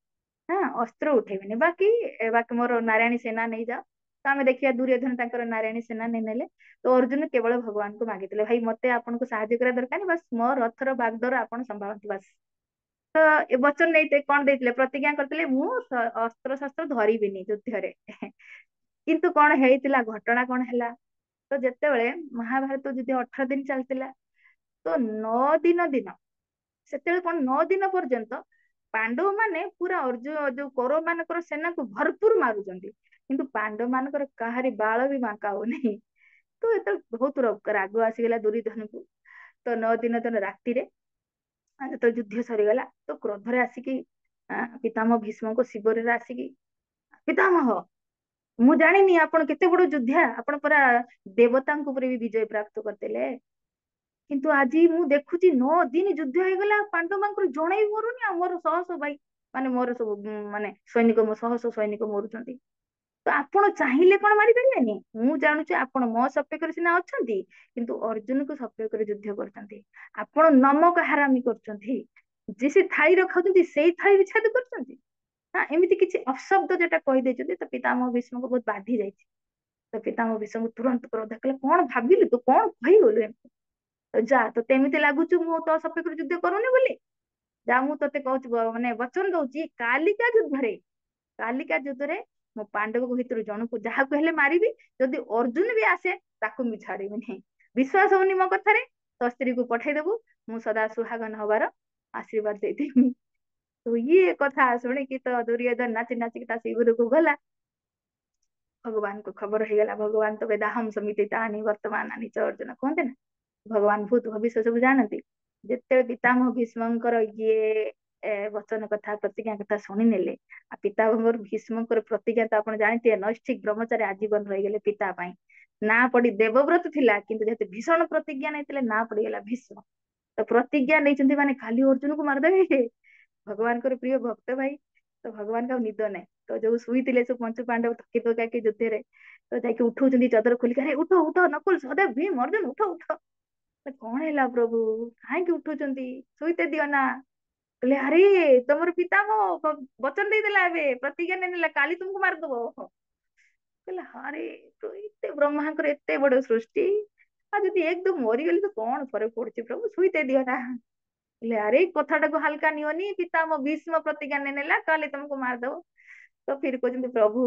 ହଁ ଅସ୍ତ୍ର ଉଠେଇବିନି, ବାକି ମୋର ନାରାୟଣୀ ସେନା ନେଇଯାଅ। ତ ଆମେ ଦେଖିବା ଦୁର୍ଯ୍ୟୋଧନ ତାଙ୍କର ନାରାୟଣୀ ସେନା ନେଇ ନେଲେ। ତ ଅର୍ଜୁନ କେବଳ ଭଗବାନଙ୍କୁ ମାଗିଥିଲେ, ଭାଇ ମତେ ଆପଣଙ୍କୁ ସାହାଯ୍ୟ କରିବା ଦରକାର, ବାସ୍ ମୋ ରଥର ବାଗଡୋର ଆପଣ ସମ୍ଭାଳନ୍ତୁ ବାସ୍। ତ ଏ ବଚନ ନେଇ କଣ ଦେଇଥିଲେ, ପ୍ରତିଜ୍ଞା କରିଥିଲେ ମୁଁ ଅସ୍ତ୍ର ଶସ୍ତ୍ର ଧରିବିନି ଯୁଦ୍ଧରେ। କିନ୍ତୁ କଣ ହେଇଥିଲା, ଘଟଣା କଣ ହେଲା, ତ ଯେତେବେଳେ ମହାଭାରତ ଯୁଦ୍ଧ 18 ଦିନ ଚାଲିଥିଲା, ତ 9 ଦିନ ସେତେବେଳେ କଣ 9 ଦିନ ପର୍ଯ୍ୟନ୍ତ ପାଣ୍ଡବ ମାନେ ପୁରା ଅର୍ଜୁନ ଯୋଉ କୌରବ ମାନଙ୍କର ସେନାକୁ ଭରପୁର ମାରୁଛନ୍ତି, କିନ୍ତୁ ପାଣ୍ଡବ ମାନଙ୍କର କାହାରି ବାଳ ବି ବାଙ୍କା ହଉନାହିଁ। ତ ଯେତେବେଳେ ବହୁତ ରାଗ ଆସିଗଲା ଦୁର୍ଯ୍ୟୋଧନକୁ, ତ 9 ଦିନ ରାତିରେ ଯେତେବେଳେ ଯୁଦ୍ଧ ସରିଗଲା, ତ କ୍ରୋଧରେ ଆସିକି ପିତାମହ ଭୀଷ୍ମଙ୍କ ଶିବିରରେ ଆସିକି, ପିତାମହ ମୁଁ ଜାଣିନି ଆପଣ କେତେ ବଡ ଯୋଦ୍ଧା, ଆପଣ ପରା ଦେବତାଙ୍କ ଉପରେ ବି ବିଜୟ ପ୍ରାପ୍ତ କରିଥିଲେ, କିନ୍ତୁ ଆଜି ମୁଁ ଦେଖୁଛି 9 ଦିନ ଯୁଦ୍ଧ ହେଇଗଲା, ପାଣ୍ଡବଙ୍କର ଜଣେ ବି ମରୁନି, ଆଉ ମୋର ଶହ ଶହ ଭାଇ ମାନେ ମୋର ସବୁ ମାନେ ସୈନିକ, ମୋ ଶହ ଶହ ସୈନିକ ମରୁଛନ୍ତି। ତ ଆପଣ ଚାହିଁଲେ କଣ ମାରିପାରିବେନି? ମୁଁ ଜାଣୁଛି ଆପଣ ମୋ ସପକ୍ଷରେ ସିନା ଅଛନ୍ତି, କିନ୍ତୁ ଅର୍ଜୁନକୁ ସପକ୍ଷରେ ଯୁଦ୍ଧ କରୁଛନ୍ତି। ଆପଣ ନମକ ହାରାମି କରୁଛନ୍ତି, ଯେ ସେ ଥାଳିରେ ଖାଉଛନ୍ତି ସେଇ ଥାଳି ବିଚ୍ଛେଦ କରୁଛନ୍ତି। ହଁ, ଏମିତି କିଛି ଅପଶବ୍ଦ ଯେଟା କହିଦେଇଛନ୍ତି, ତ ପିତାମହ ଭୀଷ୍ମଙ୍କୁ ବହୁତ ବାଧି ଯାଇଛି। ତ ପିତାମହ ଭୀଷ୍ମଙ୍କୁ ତୁରନ୍ତ କ୍ରୋଧ କଲେ, କଣ ଭାବିଲୁ ତୁ, କଣ କହିଗଲୁ ଏମିତି? ଯା, ତତେ ଏମିତି ଲାଗୁଛୁ ମୁଁ ତୋ ସପକ୍ଷରେ ଯୁଦ୍ଧ କରୁନି ବୋଲି, ଯା ମୁଁ ତତେ କହୁଛି ମାନେ ବଚନ ଦଉଛି, କାଲିକା ଯୁଦ୍ଧରେ ମୋ ପାଣ୍ଡବଙ୍କ ଭିତରୁ ଜଣକୁ ଯାହାକୁ ହେଲେ ମାରିବି, ଯଦି ଅର୍ଜୁନ ବି ଆସେ ତାକୁ ମୁଁ ଛାଡିବିନି। ବିଶ୍ୱାସ ହଉନି ମୋ କଥାରେ, ତୋ ସ୍ତ୍ରୀକୁ ପଠେଇଦବୁ, ମୁଁ ସଦା ସୁହାଗନ ହବାର ଆଶୀର୍ବାଦ ଦେଇଦେବି। ତ ଇଏ କଥା ଶୁଣିକି ତ ଦୁର୍ଯ୍ୟୋଧନ ନାଚି ନାଚିକି ତା ଶିବିରକୁ ଗଲା। ଭଗବାନଙ୍କୁ ଖବର ହେଇଗଲା, ଭଗବାନ ତ ବେଦାହମ ସମିତି ତାହାନି ବର୍ତ୍ତମାନ ନିଚ ଅର୍ଜୁନ କୁହନ୍ତି ନା, ଭଗବାନ ଭୂତ ଭବିଷ୍ୟ ସବୁ ଜାଣନ୍ତି। ଯେତେବେଳେ ପିତାମହ ଭୀଷ୍ମଙ୍କର ବଚନ କଥା, ପ୍ରତିଜ୍ଞା କଥା ଶୁଣି ନେଲେ, ଆଉ ପିତାମହଙ୍କର ଭୀଷ୍ମଙ୍କର ପ୍ରତିଜ୍ଞା ତ ଆପଣ ଜାଣିଥିବେ, ନୈଷ୍ଠିକ ବ୍ରହ୍ମଚାରୀ ଆଜୀବନ ରହିଗଲେ ପିତା ପାଇଁ। ନା ପଡି ଦେବବ୍ରତ ଥିଲା, କିନ୍ତୁ ଯେହେତୁ ଭୀଷଣ ପ୍ରତିଜ୍ଞା ନେଇଥିଲେ ନା ପଡିଗଲା ଭୀଷ୍ମ। ତ ପ୍ରତିଜ୍ଞା ନେଇଛନ୍ତି ମାନେ ଖାଲି ଅର୍ଜୁନକୁ ମାରିଦେବେ, ଭଗବାନଙ୍କର ପ୍ରିୟ ଭକ୍ତ ଭାଇ। ତ ଭଗବାନଙ୍କ ଆଉ ନିଦ ନାହିଁ, ତ ଯୋଉ ଶୋଇଥିଲେ ସବୁ ପଞ୍ଚୁ ପାଣ୍ଡବ ଥକି ଥକାକି ଯୁଦ୍ଧରେ, ତ ଯାଇକି ଉଠଉଛନ୍ତି ଚଦର ଖୋଲିକି, ଆରେ ଉଠ ଉଠ ନକୁଲ ସହଦେବ ଭୀମ ଅର୍ଜୁନ ଉଠ ଉଠ। କଣ ହେଲା ପ୍ରଭୁ, କାହିଁକି ଉଠୁଛନ୍ତି, ଶୋଇତେ ଦିଅ ନା। କହିଲେ ଆରେ ତମର ପିତାମହ ବଚନ ଦେଇଦେଲା, ଏବେ ପ୍ରତିଜ୍ଞା ନେଇନେଲା, କାଲି ତୁମକୁ ମାରିଦବ। କହିଲେ ଆରେ ଏତେ ବ୍ରହ୍ମାଙ୍କର ଏତେ ବଡ ସୃଷ୍ଟି, ଆଉ ଯଦି ଏକଦମ ମରିଗଲି ତ କଣ ଫରକ ପଡୁଛି ପ୍ରଭୁ, ଶୋଇତେ ଦିଅ ନା। ହେଲେ ଆରେ କଥାଟାକୁ ହାଲକା ନିଅନି, ପିତାମହ ଭୀଷ୍ମ ପ୍ରତିଜ୍ଞା ନେଲା, କାଲି ତମକୁ ମାରିଦବ। ତ ଫିର କହୁଛନ୍ତି ପ୍ରଭୁ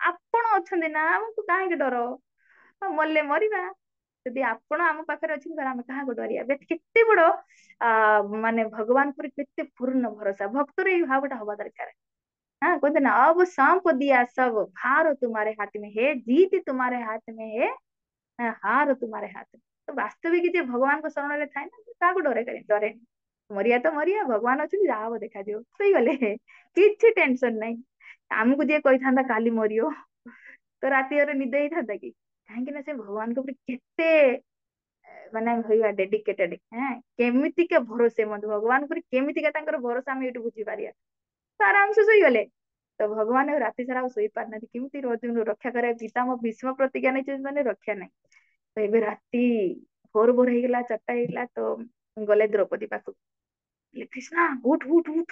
ଆପଣ ଅଛନ୍ତି ନା, ଆମକୁ କାହିଁକି ଡର, ମଲେ ମରିବା। ଯଦି ଆପଣ ଆମ ପାଖରେ ଅଛନ୍ତି ତାହେଲେ ଆମେ କାହାକୁ ଡରିବା। କେତେ ବଡ ମାନେ ଭଗବାନ ଉପରେ କେତେ ପୂର୍ଣ୍ଣ ଭରସା, ଭକ୍ତର ଏଇ ଭାବଟା ହବା ଦରକାର। हाँ कहते ना, अब सौंप दिया सब, हार तुम्हारे हाथ में है, जीत तुम्हारे हाथ में है, हार तुम्हारे हाथ में। तो वास्तविक ଯେ ଭଗବାନଙ୍କ ଶରଣରେ ଥାଏ ନା, କାହାକୁ ଡରେ, କରି ଡରେ। ମରିଆ ତ ମରିଆ, ଭଗବାନ ଅଛନ୍ତି, ଯାହା ହବ ଦେଖାଯିବ, ଶୋଇଗଲେ କିଛି ଟେନସନ ନାହିଁ। ଆମକୁ ଯିଏ କହିଥାନ୍ତା କାଲି ମରିବ, ତ ରାତି ଅଧରେ ନିଦ ହେଇଥାନ୍ତା କି? କାହିଁକି ନା ସେ ଭଗବାନଙ୍କ ଉପରେ କେତେ ମାନେ ଭଇବା ଡେଡିକେଟେଡ, କେମିତିକା ଭରସା ଭଗବାନ ଉପରେ, କେମିତିକା ତାଙ୍କର ଭରସା ଆମେ ଏଇଠୁ ବୁଝିପାରିବା। ତ ଆରାମସେ ଶୋଇଗଲେ। ତ ଭଗବାନ ଆଉ ରାତି ସାରା ଆଉ ଶୋଇ ପାରୁନାହାନ୍ତି, କେମିତି ଅର୍ଜୁନକୁ ରକ୍ଷା କରିବା। ପିତାମହ ଭୀଷ୍ମ ପ୍ରତିଜ୍ଞା ନେଇଛନ୍ତି ମାନେ ରକ୍ଷା ନାହିଁ। ତ ଏବେ ରାତି ଭୋର ଭୋର ହେଇଗଲା, 4ଟା ହେଇଗଲା, ତ ଗଲେ ଦ୍ରୌପଦୀ ପାଖକୁ, କୃଷ୍ଣା ଉଠ ଉଠ ଉଠ।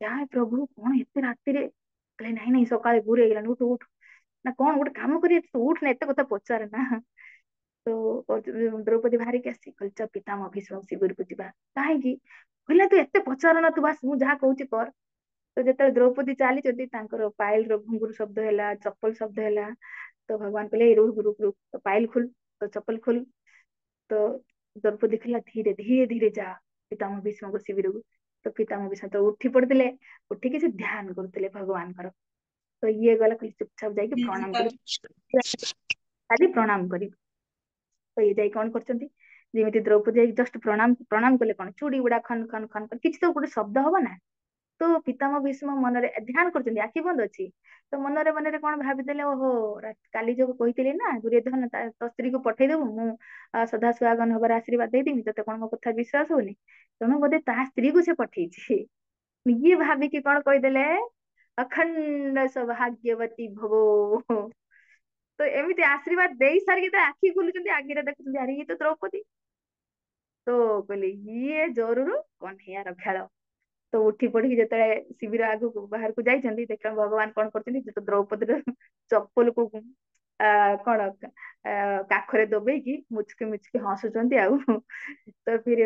ଯାହା ପ୍ରଭୁ କଣ ଏତେ ରାତିରେ? କହିଲେ ନାଇଁ ନାଇଁ ସକାଳେ ଭୋର ହେଇଗଲାଣି, ଉଠ ଉଠ। ନା କଣ ଗୋଟେ କାମ କରିବା, ତୁ ଉଠ ନା, ଏତେ କଥା ପଚାରେ ନା। ତ ଦ୍ରୌପଦୀ ବାହାରିକି ଆସି କହିଲେ ପିତାମହ ଭୀଷ୍ମ ଶିବିରକୁ ଯିବା। କାହିଁକି? କହିଲା ତୁ ଏତେ ପଚାର ନା, ତୁ ବାସ ମୁଁ ଯାହା କହୁଛି କର। ତ ଯେତେବେଳେ ଦ୍ରୌପଦୀ ଚାଲିଛନ୍ତି ତାଙ୍କର ପାୟଲର ଘୁଙ୍ଗୁରୁ ଶବ୍ଦ ହେଲା, ଚପଲ ଶବ୍ଦ ହେଲା। ତ ଭଗବାନ କହିଲେ ରୁକ ରୁକ ରୁକ, ତ ପାयल ଖୋଲ, ତ ଚପଲ ଖୋଲ। ତ ଦ୍ରୌପଦୀ କହିଲା ଧୀରେ ଧୀରେ ଧୀରେ ଯା ପିତାମହ ଭୀଷ୍ମଙ୍କ ଶିବିରକୁ। ତ ପିତାମହ ଭୀଷ୍ମ ତ ଉଠି ପଡିଥିଲେ, ଉଠିକି ସେ ଧ୍ୟାନ କରୁଥିଲେ ଭଗବାନଙ୍କର। ତ ଇଏ ଗଲା କହିଲେ ଚୁପଚାପ ଯାଇକି ପ୍ରଣାମ କରି, ଖାଲି ପ୍ରଣାମ କରିବି। ତ ଇଏ ଯାଇ କଣ କରୁଛନ୍ତି, ଯେମିତି ଦ୍ରୌପଦୀ ଯାଇକି ଜଷ୍ଟ ପ୍ରଣାମ ପ୍ରଣାମ କଲେ, କଣ ଚୁଡି ଗୁଡା ଖନ ଖନ ଖନ ଖନ କିଛି ତ ଗୋଟେ ଶବ୍ଦ ହବ ନା। ତ ପିତାମହ ଭୀଷ୍ମ ମନରେ ଧ୍ୟାନ କରୁଛନ୍ତି, ଆଖି ବନ୍ଦ ଅଛି। ତ ମନରେ ମନରେ କଣ ଭାବିଦେଲେ, ଓହୋ କାଲି ଯୋଉ କହିଥିଲି ନା ଦୁର୍ଯ୍ୟୋଧନ ତୋ ସ୍ତ୍ରୀକୁ ପଠେଇଦବୁ, ମୁଁ ସଦା ସୁହାଗନ ହବାର ଆଶୀର୍ବାଦ ଦେଇଦେମି, ତତେ କଣ ମୋ କଥା ବିଶ୍ୱାସ ହଉନି। ତେଣୁ ବୋଧେ ତା ସ୍ତ୍ରୀକୁ ସେ ପଠେଇଛି। ଇଏ ଭାବିକି କଣ କହିଦେଲେ, ଅଖଣ୍ଡ ସୌଭାଗ୍ୟବତୀ ଭବ। ତ ଏମିତି ଆଶୀର୍ବାଦ ଦେଇ ସାରିକି ତା ଆଖି ଖୋଲୁଛନ୍ତି, ଆଖିରେ ଦେଖୁଛନ୍ତି ଆରେ ଇଏ ତ ଦ୍ରୌପଦୀ। ତ କହିଲେ ଇଏ ଜରୁର କହ୍ନେୟାର ଖେଳ। ତ ଉଠି ପଡିକି ଯେତେବେଳେ ଶିବିର ଆଗକୁ ବାହାରକୁ ଯାଇଛନ୍ତି, ଦେଖିବା ଭଗବାନ କଣ କରୁଛନ୍ତି, ତ ଦ୍ରୌପଦୀର ଚପଲକୁ ଆ କଣ କାଖରେ ଦବେଇକି ମୁଚକି ମୁଚକି ହସୁଛନ୍ତି ଆଉ। ତ ଫିର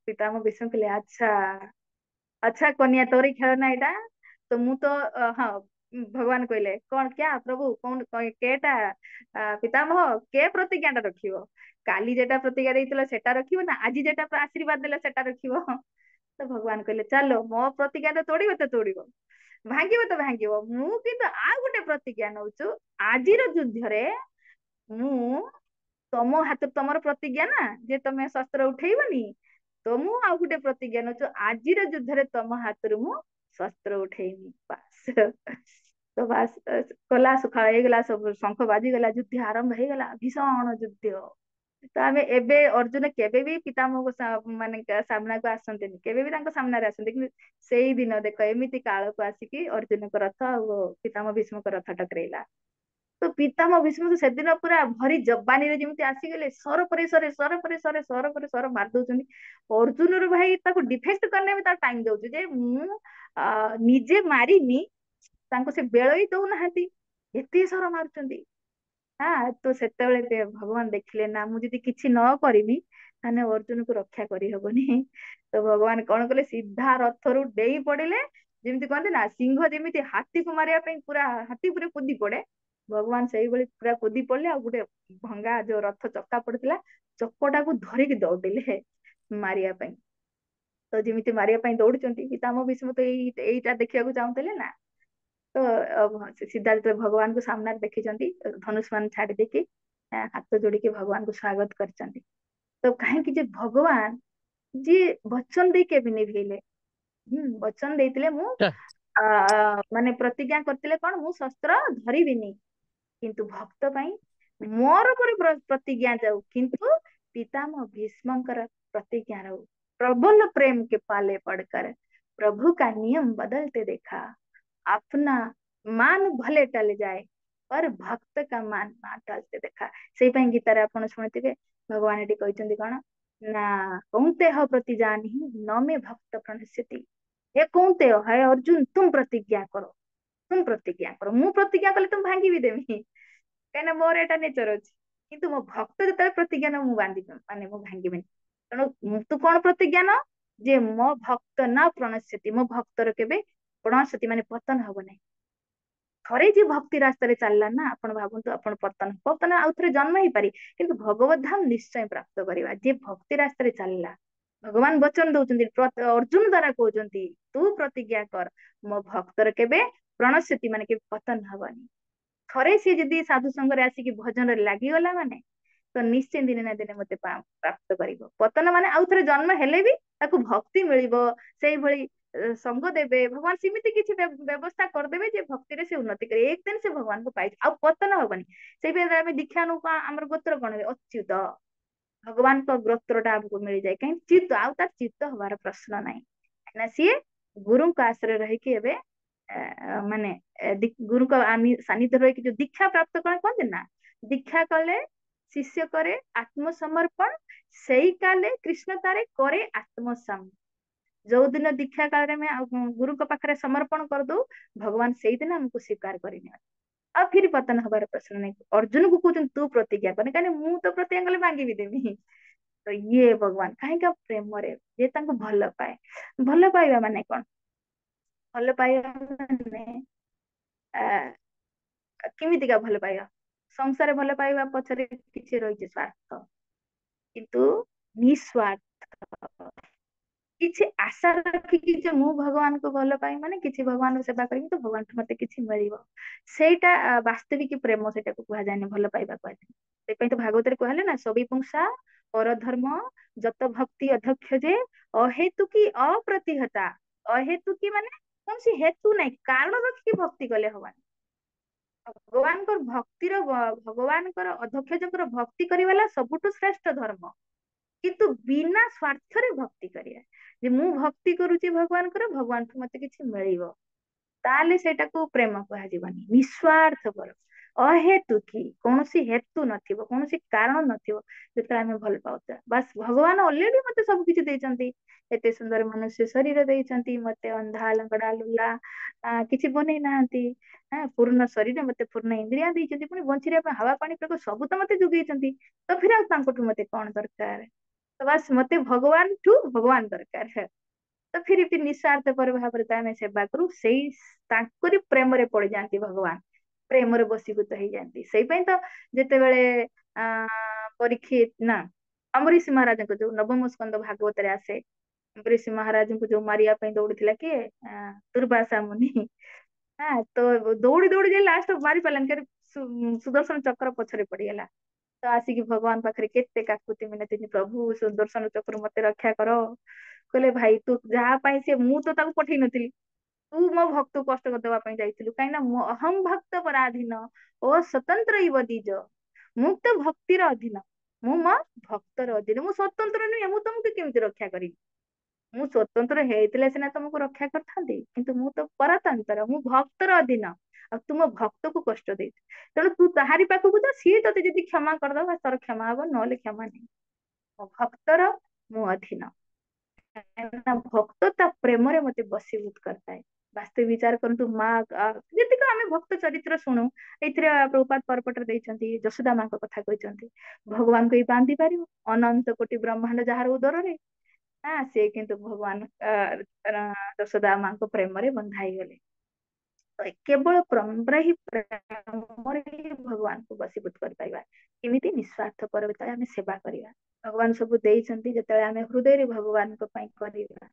ପିତାମହ ଭୀଷ୍ମ କହିଲେ ଆଚ୍ଛା ଆଚ୍ଛା କନ୍ୟା ତୋରି ଖେଳ ନା ଏଇଟା। ତ ମୁଁ ତ ହଁ ଭଗବାନ କହିଲେ କଣ କ୍ୟା ପ୍ରଭୁ କଣ କେଟା ପିତାମହ କେ ପ୍ରତିଜ୍ଞା ଟା ରଖିବ। କାଲି ଯେଟା ପ୍ରତିଜ୍ଞା ଦେଇଥିଲ ସେଟା ରଖିବ ନା ଆଜି ଯେଟା ଆଶୀର୍ବାଦ ଦେଲ ସେଟା ରଖିବ। ତ ଭଗବାନ କହିଲେ ଚାଲ ମୋ ପ୍ରତିଜ୍ଞା ତ ତୋଡିବ ତ ତୋଡିବ, ଭାଙ୍ଗିବ ତ ଭାଙ୍ଗିବ, ମୁଁ କିନ୍ତୁ ଆଉ ଗୋଟେ ପ୍ରତିଜ୍ଞା ନଉଛୁ। ଆଜିର ଯୁଦ୍ଧରେ ମୁଁ ତମ ହାତରେ, ତମର ପ୍ରତିଜ୍ଞା ନା ଯେ ତମେ ଶସ୍ତ୍ର ଉଠେଇବନି, ତ ମୁଁ ଆଉ ଗୋଟେ ପ୍ରତିଜ୍ଞା ନଉଛୁ, ଆଜିର ଯୁଦ୍ଧରେ ତମ ହାତରୁ ମୁଁ ଶସ୍ତ୍ର ଉଠେଇନି। ବାସ୍ ତ ବାସ୍ କଲା ସୁଖାଳ ହେଇଗଲା, ସବୁ ଶଙ୍ଖ ବାଜିଗଲା, ଯୁଦ୍ଧ ଆରମ୍ଭ ହେଇଗଲା, ଭୀଷଣ ଯୁଦ୍ଧ। ତ ଆମେ ଏବେ ଅର୍ଜୁନ କେବେ ବି ପିତାମହ ମାନେ ସାମ୍ନାକୁ ଆସନ୍ତିନି, କେବେ ବି ତାଙ୍କ ସାମ୍ନାରେ ଆସନ୍ତି, କିନ୍ତୁ ସେଇ ଦିନ ଦେଖ ଏମିତି କାଳକୁ ଆସିକି ଅର୍ଜୁନଙ୍କ ରଥ ଆଉ ପିତାମହ ଭୀଷ୍ମଙ୍କ ରଥ ଟକରେଇଲା। ତ ପିତାମହ ଭୀଷ୍ମ ତ ସେଦିନ ପୁରା ଭରି ଯବାନୀରେ ଯେମିତି ଆସିଗଲେ, ସର ପରେ ସରେ ସର ପରେ ସରେ ସର ପରେ ସର ମାରି ଦଉଛନ୍ତି। ଅର୍ଜୁନର ଭାଇ ତାକୁ ଡିଫେନ୍ସ କଲେ ବି ତାର ଟାଇମ ଦଉଛି, ଯେ ମୁଁ ନିଜେ ମାରିନି, ତାଙ୍କୁ ସେ ବେଳ ହିଁ ଦଉନାହାନ୍ତି, ଏତେ ସର ମାରୁଛନ୍ତି। ତ ସେତେବେଳେ ଭଗବାନ ଦେଖିଲେ ନା ମୁଁ ଯଦି କିଛି ନ କରିବି ତାହେଲେ ଅର୍ଜୁନକୁ ରକ୍ଷା କରିହବନି। ତ ଭଗବାନ କଣ କଲେ, ସିଧା ରଥରୁ ଡେଇଁ ପଡିଲେ। ଯେମିତି କହନ୍ତି ନା ସିଂହ ଯେମିତି ହାତୀକୁ ମାରିବା ପାଇଁ ପୁରା ହାତୀ ଉପରେ କୁଦି ପଡେ, ଭଗବାନ ସେଇଭଳି ପୁରା କୁଦି ପଡିଲେ, ଆଉ ଗୋଟେ ଭଙ୍ଗା ଯୋଉ ରଥ ଚକା ପଡିଥିଲା ଚକଟାକୁ ଧରିକି ଦୌଡିଲେ ମାରିବା ପାଇଁ। ତ ଯେମିତି ମାରିବା ପାଇଁ ଦୌଡୁଛନ୍ତି, ପିତାମହ ଭୀଷ୍ମ ତ ଏଇଟା ଦେଖିବାକୁ ଚାହୁଁଥିଲେ ନା। ତ ସିଧା ଯେତେବେଳେ ଭଗବାନଙ୍କୁ ସାମ୍ନାରେ ଦେଖିଛନ୍ତି, ଧନୁଷ ମାନ ଛାଡି ଦେଇକି ହାତ ଯୋଡିକି ଭଗବାନଙ୍କୁ ସ୍ଵାଗତ କରିଛନ୍ତି। ତ କାହିଁକି ଯେ ଭଗବାନ ଯିଏ ବଚନ ଦେଇ କେବେ ନିଭେଇଲେ, ବଚନ ଦେଇଥିଲେ ମୁଁ ଆ ମାନେ ପ୍ରତିଜ୍ଞା କରିଥିଲେ କଣ, ମୁଁ ଶସ୍ତ୍ର ଧରିବିନି, କିନ୍ତୁ ଭକ୍ତ ପାଇଁ ମୋର ପ୍ରତିଜ୍ଞା ଯାଉ, କିନ୍ତୁ ପିତାମହ ଭୀଷ୍ମଙ୍କର ପ୍ରତିଜ୍ଞା ରହୁ। प्रबल प्रेम के पाले पड़कर प्रभु का नियम बदलते देखा, अपना मान भले टल जाए पर ଭକ୍ତ का मान ନା ଟଳତେ ଦେଖା। ସେଇ ପାଇଁ ଗୀତାରେ ଆପଣ ଶୁଣିଥିବେ ଭଗବାନ ଏଠି କହିଛନ୍ତି କଣ ନା, କୌନ୍ତେୟ ପ୍ରତି ଜାନି ନ ମେ ଭକ୍ତ ପ୍रणश्यति। हे कौन्तेय, हे अर्जुन तुम प्रतिज्ञा करो, तुम प्रतिज्ञା करो, ମୁଁ ପ୍ରତିଜ୍ଞା କଲେ ତୁମ ଭାଙ୍ଗିବି ଦେମି, କାହିଁକିନା ମୋର ଏଟା ନେଚର ଅଛି। କିନ୍ତୁ ମୋ ଭକ୍ତ ଯେତେବେଳେ ପ୍ରତିଜ୍ଞା ନେବ ମୁଁ ବାନ୍ଧିବି, ମାନେ ମୁଁ ଭାଙ୍ଗିବିନି। ତେଣୁ ତୁ କଣ ପ୍ରତିଜ୍ଞା ନ, ଯେ ମୋ ଭକ୍ତ ନା ପ୍ରଣଶ୍ୟତି, ମୋ ଭକ୍ତର କେବେ ପ୍ରଣଶ୍ୟତି ମାନେ ପତନ ହବ ନାହିଁ। ଥରେ ଯିଏ ଭକ୍ତି ରାସ୍ତାରେ ଚାଲିଲା ନା, ଆପଣ ଭାବନ୍ତୁ ଆପଣ ପତନ ଆଉ ଥରେ ଜନ୍ମ ହେଇପାରି, କିନ୍ତୁ ଭଗବତ ଧାମ ନିଶ୍ଚୟ ପ୍ରାପ୍ତ କରିବା। ଯିଏ ଭକ୍ତି ରାସ୍ତାରେ ଚାଲିଲା, ଭଗବାନ ବଚନ ଦଉଛନ୍ତି, ଅର୍ଜୁନ ଦ୍ଵାରା କହୁଛନ୍ତି ତୁ ପ୍ରତିଜ୍ଞା କର, ମୋ ଭକ୍ତର କେବେ ପ୍ରଣଶ୍ୟତି ମାନେ କେବେ ପତନ ହବନି। ଥରେ ସିଏ ଯଦି ସାଧୁ ସଙ୍ଗରେ ଆସିକି ଭଜନରେ ଲାଗିଗଲା ମାନେ, ତ ନିଶ୍ଚୟ ଦିନେ ନା ଦିନେ ମତେ ପ୍ରାପ୍ତ କରିବ। ପତନ ମାନେ ଆଉ ଥରେ ଜନ୍ମ ହେଲେ ବି ତାକୁ ଭକ୍ତି ମିଳିବ, ସେଇଭଳି ସଙ୍ଗ ଦେବେ ଭଗବାନ, ସେମିତି କିଛି ବ୍ୟବସ୍ଥା କରିଦେବେ ଯେ ଭକ୍ତିରେ ସେ ଉନ୍ନତି କରିବେ, ଏକ ଦିନ ସେ ଭଗବାନଙ୍କୁ ପାଇଯିବ, ଆଉ ପତନ ହବନି। ସେଇପାଇଁ ଆମେ ଦୀକ୍ଷା ନଉ, ଆମର ଗୋତ୍ର କଣ ଅଚ୍ୟୁତ, ଭଗବାନଙ୍କ ଗୋତ୍ର ଟା ଆମକୁ ମିଳିଯାଏ, କାହିଁକି ଚିତ୍ତ, ଆଉ ତାର ଚିତ୍ତ ହବାର ପ୍ରଶ୍ନ ନାହିଁ, କାହିଁକିନା ସିଏ ଗୁରୁଙ୍କ ଆଶ୍ରୟ ରହିକି ଏବେ ମାନେ ଗୁରୁଙ୍କ ସାନିଧ୍ୟ ରହିକି ଯୋଉ ଦୀକ୍ଷା ପ୍ରାପ୍ତ କଣ କହନ୍ତି ନା, ଦୀକ୍ଷା କଲେ ଶିଷ୍ୟ କରେ ଆତ୍ମସମର୍ପଣ, ସେଇ କାଲେ କୃଷ୍ଣ ତାରେ କରେ ଆତ୍ମସମ। ଯୋଉ ଦିନ ଦୀକ୍ଷା କାଳରେ ଆମେ ଗୁରୁଙ୍କ ପାଖରେ ସମର୍ପଣ କରିଦଉ, ଭଗବାନ ସେଇଦିନ ଆମକୁ ସ୍ୱୀକାର କରିନିଅନ୍ତି, ଆଉ ଫିର ପତନ ହବାର ପ୍ରଶ୍ନ ନାହିଁ। ଅର୍ଜୁନକୁ କହୁଛନ୍ତି ତୁ ପ୍ରତିଜ୍ଞା କରେ, କାହିଁକି ମୁଁ ତ ପ୍ରତିଜ୍ଞା କଲେ ଭାଙ୍ଗିବି ଦେମି। ତ ଇଏ ଭଗବାନ କାହିଁକି ପ୍ରେମରେ, ଯେ ତାଙ୍କୁ ଭଲ ପାଏ। ଭଲ ପାଇବା ମାନେ କଣ, ଭଲ ପାଇବା ମାନେ ଆ, କେମିତିକା ଭଲ ପାଇବା? ସଂସାର ଭଲ ପାଇବା ପଛରେ କିଛି ରହିଛି ସ୍ୱାର୍ଥ, କିନ୍ତୁ ନିସ୍ୱାର୍ଥ, କିଛି ଆଶା ରଖିକି ଯେ ମୁଁ ଭଗବାନଙ୍କୁ ଭଲ ପାଇ ମାନେ କିଛି ଭଗବାନଙ୍କୁ ସେବା କରିବି ତ ଭଗବାନଠୁ ମତେ କିଛି ମିଳିବ, ସେଇଟା ବାସ୍ତବିକ ପ୍ରେମ, ସେଇଟାକୁ କୁହାଯାଏନି, ଭଲ ପାଇବା କୁହାଯାଏ। ସେଇପାଇଁ ତ ଭାଗବତରେ କୁହାହେଲା ନା, ସବିପୁଂସା ପରଧର୍ମ ଯତ ଭକ୍ତି ଅଧକ୍ଷ ଯେ ଅହେତୁକି ଅପ୍ରତିହତା। ଅହେତୁକି ମାନେ କୌଣସି ହେତୁ ନାହିଁ, କାରଣ ରଖିକି ଭକ୍ତି କଲେ ହବନି। ଭଗବାନଙ୍କର ଭକ୍ତିର ଭଗବାନଙ୍କର ଅଧକ୍ଷଜଙ୍କର ଭକ୍ତି କରିବା ହେଲା ସବୁଠୁ ଶ୍ରେଷ୍ଠ ଧର୍ମ, କିନ୍ତୁ ବିନା ସ୍ୱାର୍ଥରେ ଭକ୍ତି କରିବା। ଯେ ମୁଁ ଭକ୍ତି କରୁଛି ଭଗବାନଙ୍କର, ଭଗବାନଠୁ ମତେ କିଛି ମିଳିବ, ତାହେଲେ ସେଇଟାକୁ ପ୍ରେମ କୁହାଯିବନି। ନିସ୍ୱାର୍ଥପର, ଅହେତୁକି, କୌଣସି ହେତୁ ନଥିବ, କୌଣସି କାରଣ ନଥିବ ଯେତେବେଳେ ଆମେ ଭଲ ପାଉଥିବା। ବାସ୍ ଭଗବାନ ଅଲରେଡି ମତେ ସବୁ କିଛି ଦେଇଛନ୍ତି, ଏତେ ସୁନ୍ଦର ମନୁଷ୍ୟ ଶରୀର ଦେଇଛନ୍ତି, ମତେ ଅନ୍ଧା ଲଙ୍ଗଡା ଲୁଲା କିଛି ବନେଇ ନାହାନ୍ତି। ପୂର୍ଣ୍ଣ ଶରୀର, ମତେ ପୂର୍ଣ୍ଣ ଇନ୍ଦ୍ରିୟ ଦେଇଛନ୍ତି, ପୁଣି ବଞ୍ଚିବା ପାଇଁ ହାୱା ପାଣି ପ୍ରକ ସବୁ ତ ମତେ ଯୋଗେଇଛନ୍ତି। ତ ଫିର ଆଉ ତାଙ୍କଠୁ ମତେ କଣ ଦରକାର? ତ ବାସ୍ ମତେ ଭଗବାନଠୁ ଭଗବାନ ଦରକାର। ତ ଫିର ନିଃସ୍ୱାର୍ଥ ପର ଭାବରେ ତ ଆମେ ସେବା କରୁ, ସେଇ ତାଙ୍କରି ପ୍ରେମରେ ପଡିଯାଆନ୍ତି ଭଗବାନ, ପ୍ରେମରେ ବଶୀଭୂତ ହେଇଯାଆନ୍ତି। ସେଇପାଇଁ ତ ଯେତେବେଳେ ଆ ପରୀକ୍ଷିତ ନା ଅମ୍ବରୀଶ ମହାରାଜଙ୍କ ଯୋଉ ନବମ ସ୍କନ୍ଦ ଭାଗବତରେ ଆସେ, ଅମ୍ବରୀଶ ମହାରାଜଙ୍କୁ ଯୋଉ ମାରିବା ପାଇଁ ଦୌଡିଥିଲା କିଏ? ଦୁର୍ବାସା ମୁନି। ତ ଦୌଡି ଦୌଡି ଯାଇ ଲାଷ୍ଟ ମାରି ପାରିଲାନି, କାରଣ ସୁଦର୍ଶନ ଚକ୍ର ପଛରେ ପଡିଗଲା। ତ ଆସିକି ଭଗବାନ ପାଖରେ କେତେ କାକୁତି ମିନତି, ପ୍ରଭୁ ସୁଦର୍ଶନ ଚକ୍ର ମତେ ରକ୍ଷା କର। କହିଲେ ଭାଇ ତୁ ଯାହା ପାଇଁ ସେ, ମୁଁ ତ ତାକୁ ପଠେଇ ନଥିଲି, ତୁ ମୋ ଭକ୍ତକୁ କଷ୍ଟ ଦେବା ପାଇଁ ଯାଇଥିଲୁ, କାହିଁକି ନା ମୁଁ ଅହଂ ଭକ୍ତ ପରାଧୀନ ଓ ସ୍ୱତନ୍ତ୍ର ଇବ ଦ୍ୱିଜ। ମୁଁ ତ ଭକ୍ତିର ଅଧୀନ, ମୁଁ ମୋ ଭକ୍ତର ଅଧୀନ, ମୁଁ ସ୍ୱତନ୍ତ୍ର ନୁହେଁ, ମୁଁ ତମକୁ କେମିତି ରକ୍ଷା କରିବି? ମୁଁ ସ୍ୱତନ୍ତ୍ର ହେଇଥିଲେ ସିନା ତମକୁ ରକ୍ଷା କରିଥାନ୍ତି, କିନ୍ତୁ ମୁଁ ତ ପରତନ୍ତ୍ର, ମୁଁ ଭକ୍ତର ଅଧୀନ। ଆଉ ତୁ ମୋ ଭକ୍ତକୁ କଷ୍ଟ ଦେଇଛୁ, ତେଣୁ ତୁ ତାହାରି ପାଖକୁ ଯା, ସିଏ ତତେ ଯଦି କ୍ଷମା କରିଦବ ତୋର କ୍ଷମା ହବ, ନହେଲେ କ୍ଷମା ନାହିଁ। ମୋ ଭକ୍ତର ମୁଁ ଅଧୀନ, କାହିଁକିନା ଭକ୍ତ ତା ପ୍ରେମରେ ମତେ ବଶୀଭୂତ କରିଥାଏ। ବାସ୍ତବ ବିଚାର କରନ୍ତୁ, ମା ଯେତିକି ଆମେ ଭକ୍ତ ଚରିତ୍ର ଶୁଣୁ, ଏଇଥିରେ ପ୍ରଭୁପାଦ ପରପଟରେ ଦେଇଛନ୍ତି, ଯଶୋଦା ମାଙ୍କ କଥା କହିଛନ୍ତି, ଭଗବାନଙ୍କୁ ଏଇ ବାନ୍ଧି ପାରିବ? ଅନନ୍ତ କୋଟି ବ୍ରହ୍ମାଣ୍ଡ ଯାହାର ଉଦରରେ, ସେ କିନ୍ତୁ ଭଗବାନ ଯଶୋଦା ମାଙ୍କ ପ୍ରେମରେ ବନ୍ଧା ହେଇଗଲେ। ତ କେବଳ ପ୍ରେମରେ ହିଁ, ପ୍ରେମରେ ହିଁ ଭଗବାନଙ୍କୁ ବଶୀଭୂତ କରିପାରିବା। କେମିତି? ନିଃସ୍ୱାର୍ଥ ପର ଭିତରେ ଆମେ ସେବା କରିବା। ଭଗବାନ ସବୁ ଦେଇଛନ୍ତି, ଯେତେବେଳେ ଆମେ ହୃଦୟରେ ଭଗବାନଙ୍କ ପାଇଁ କରିବା,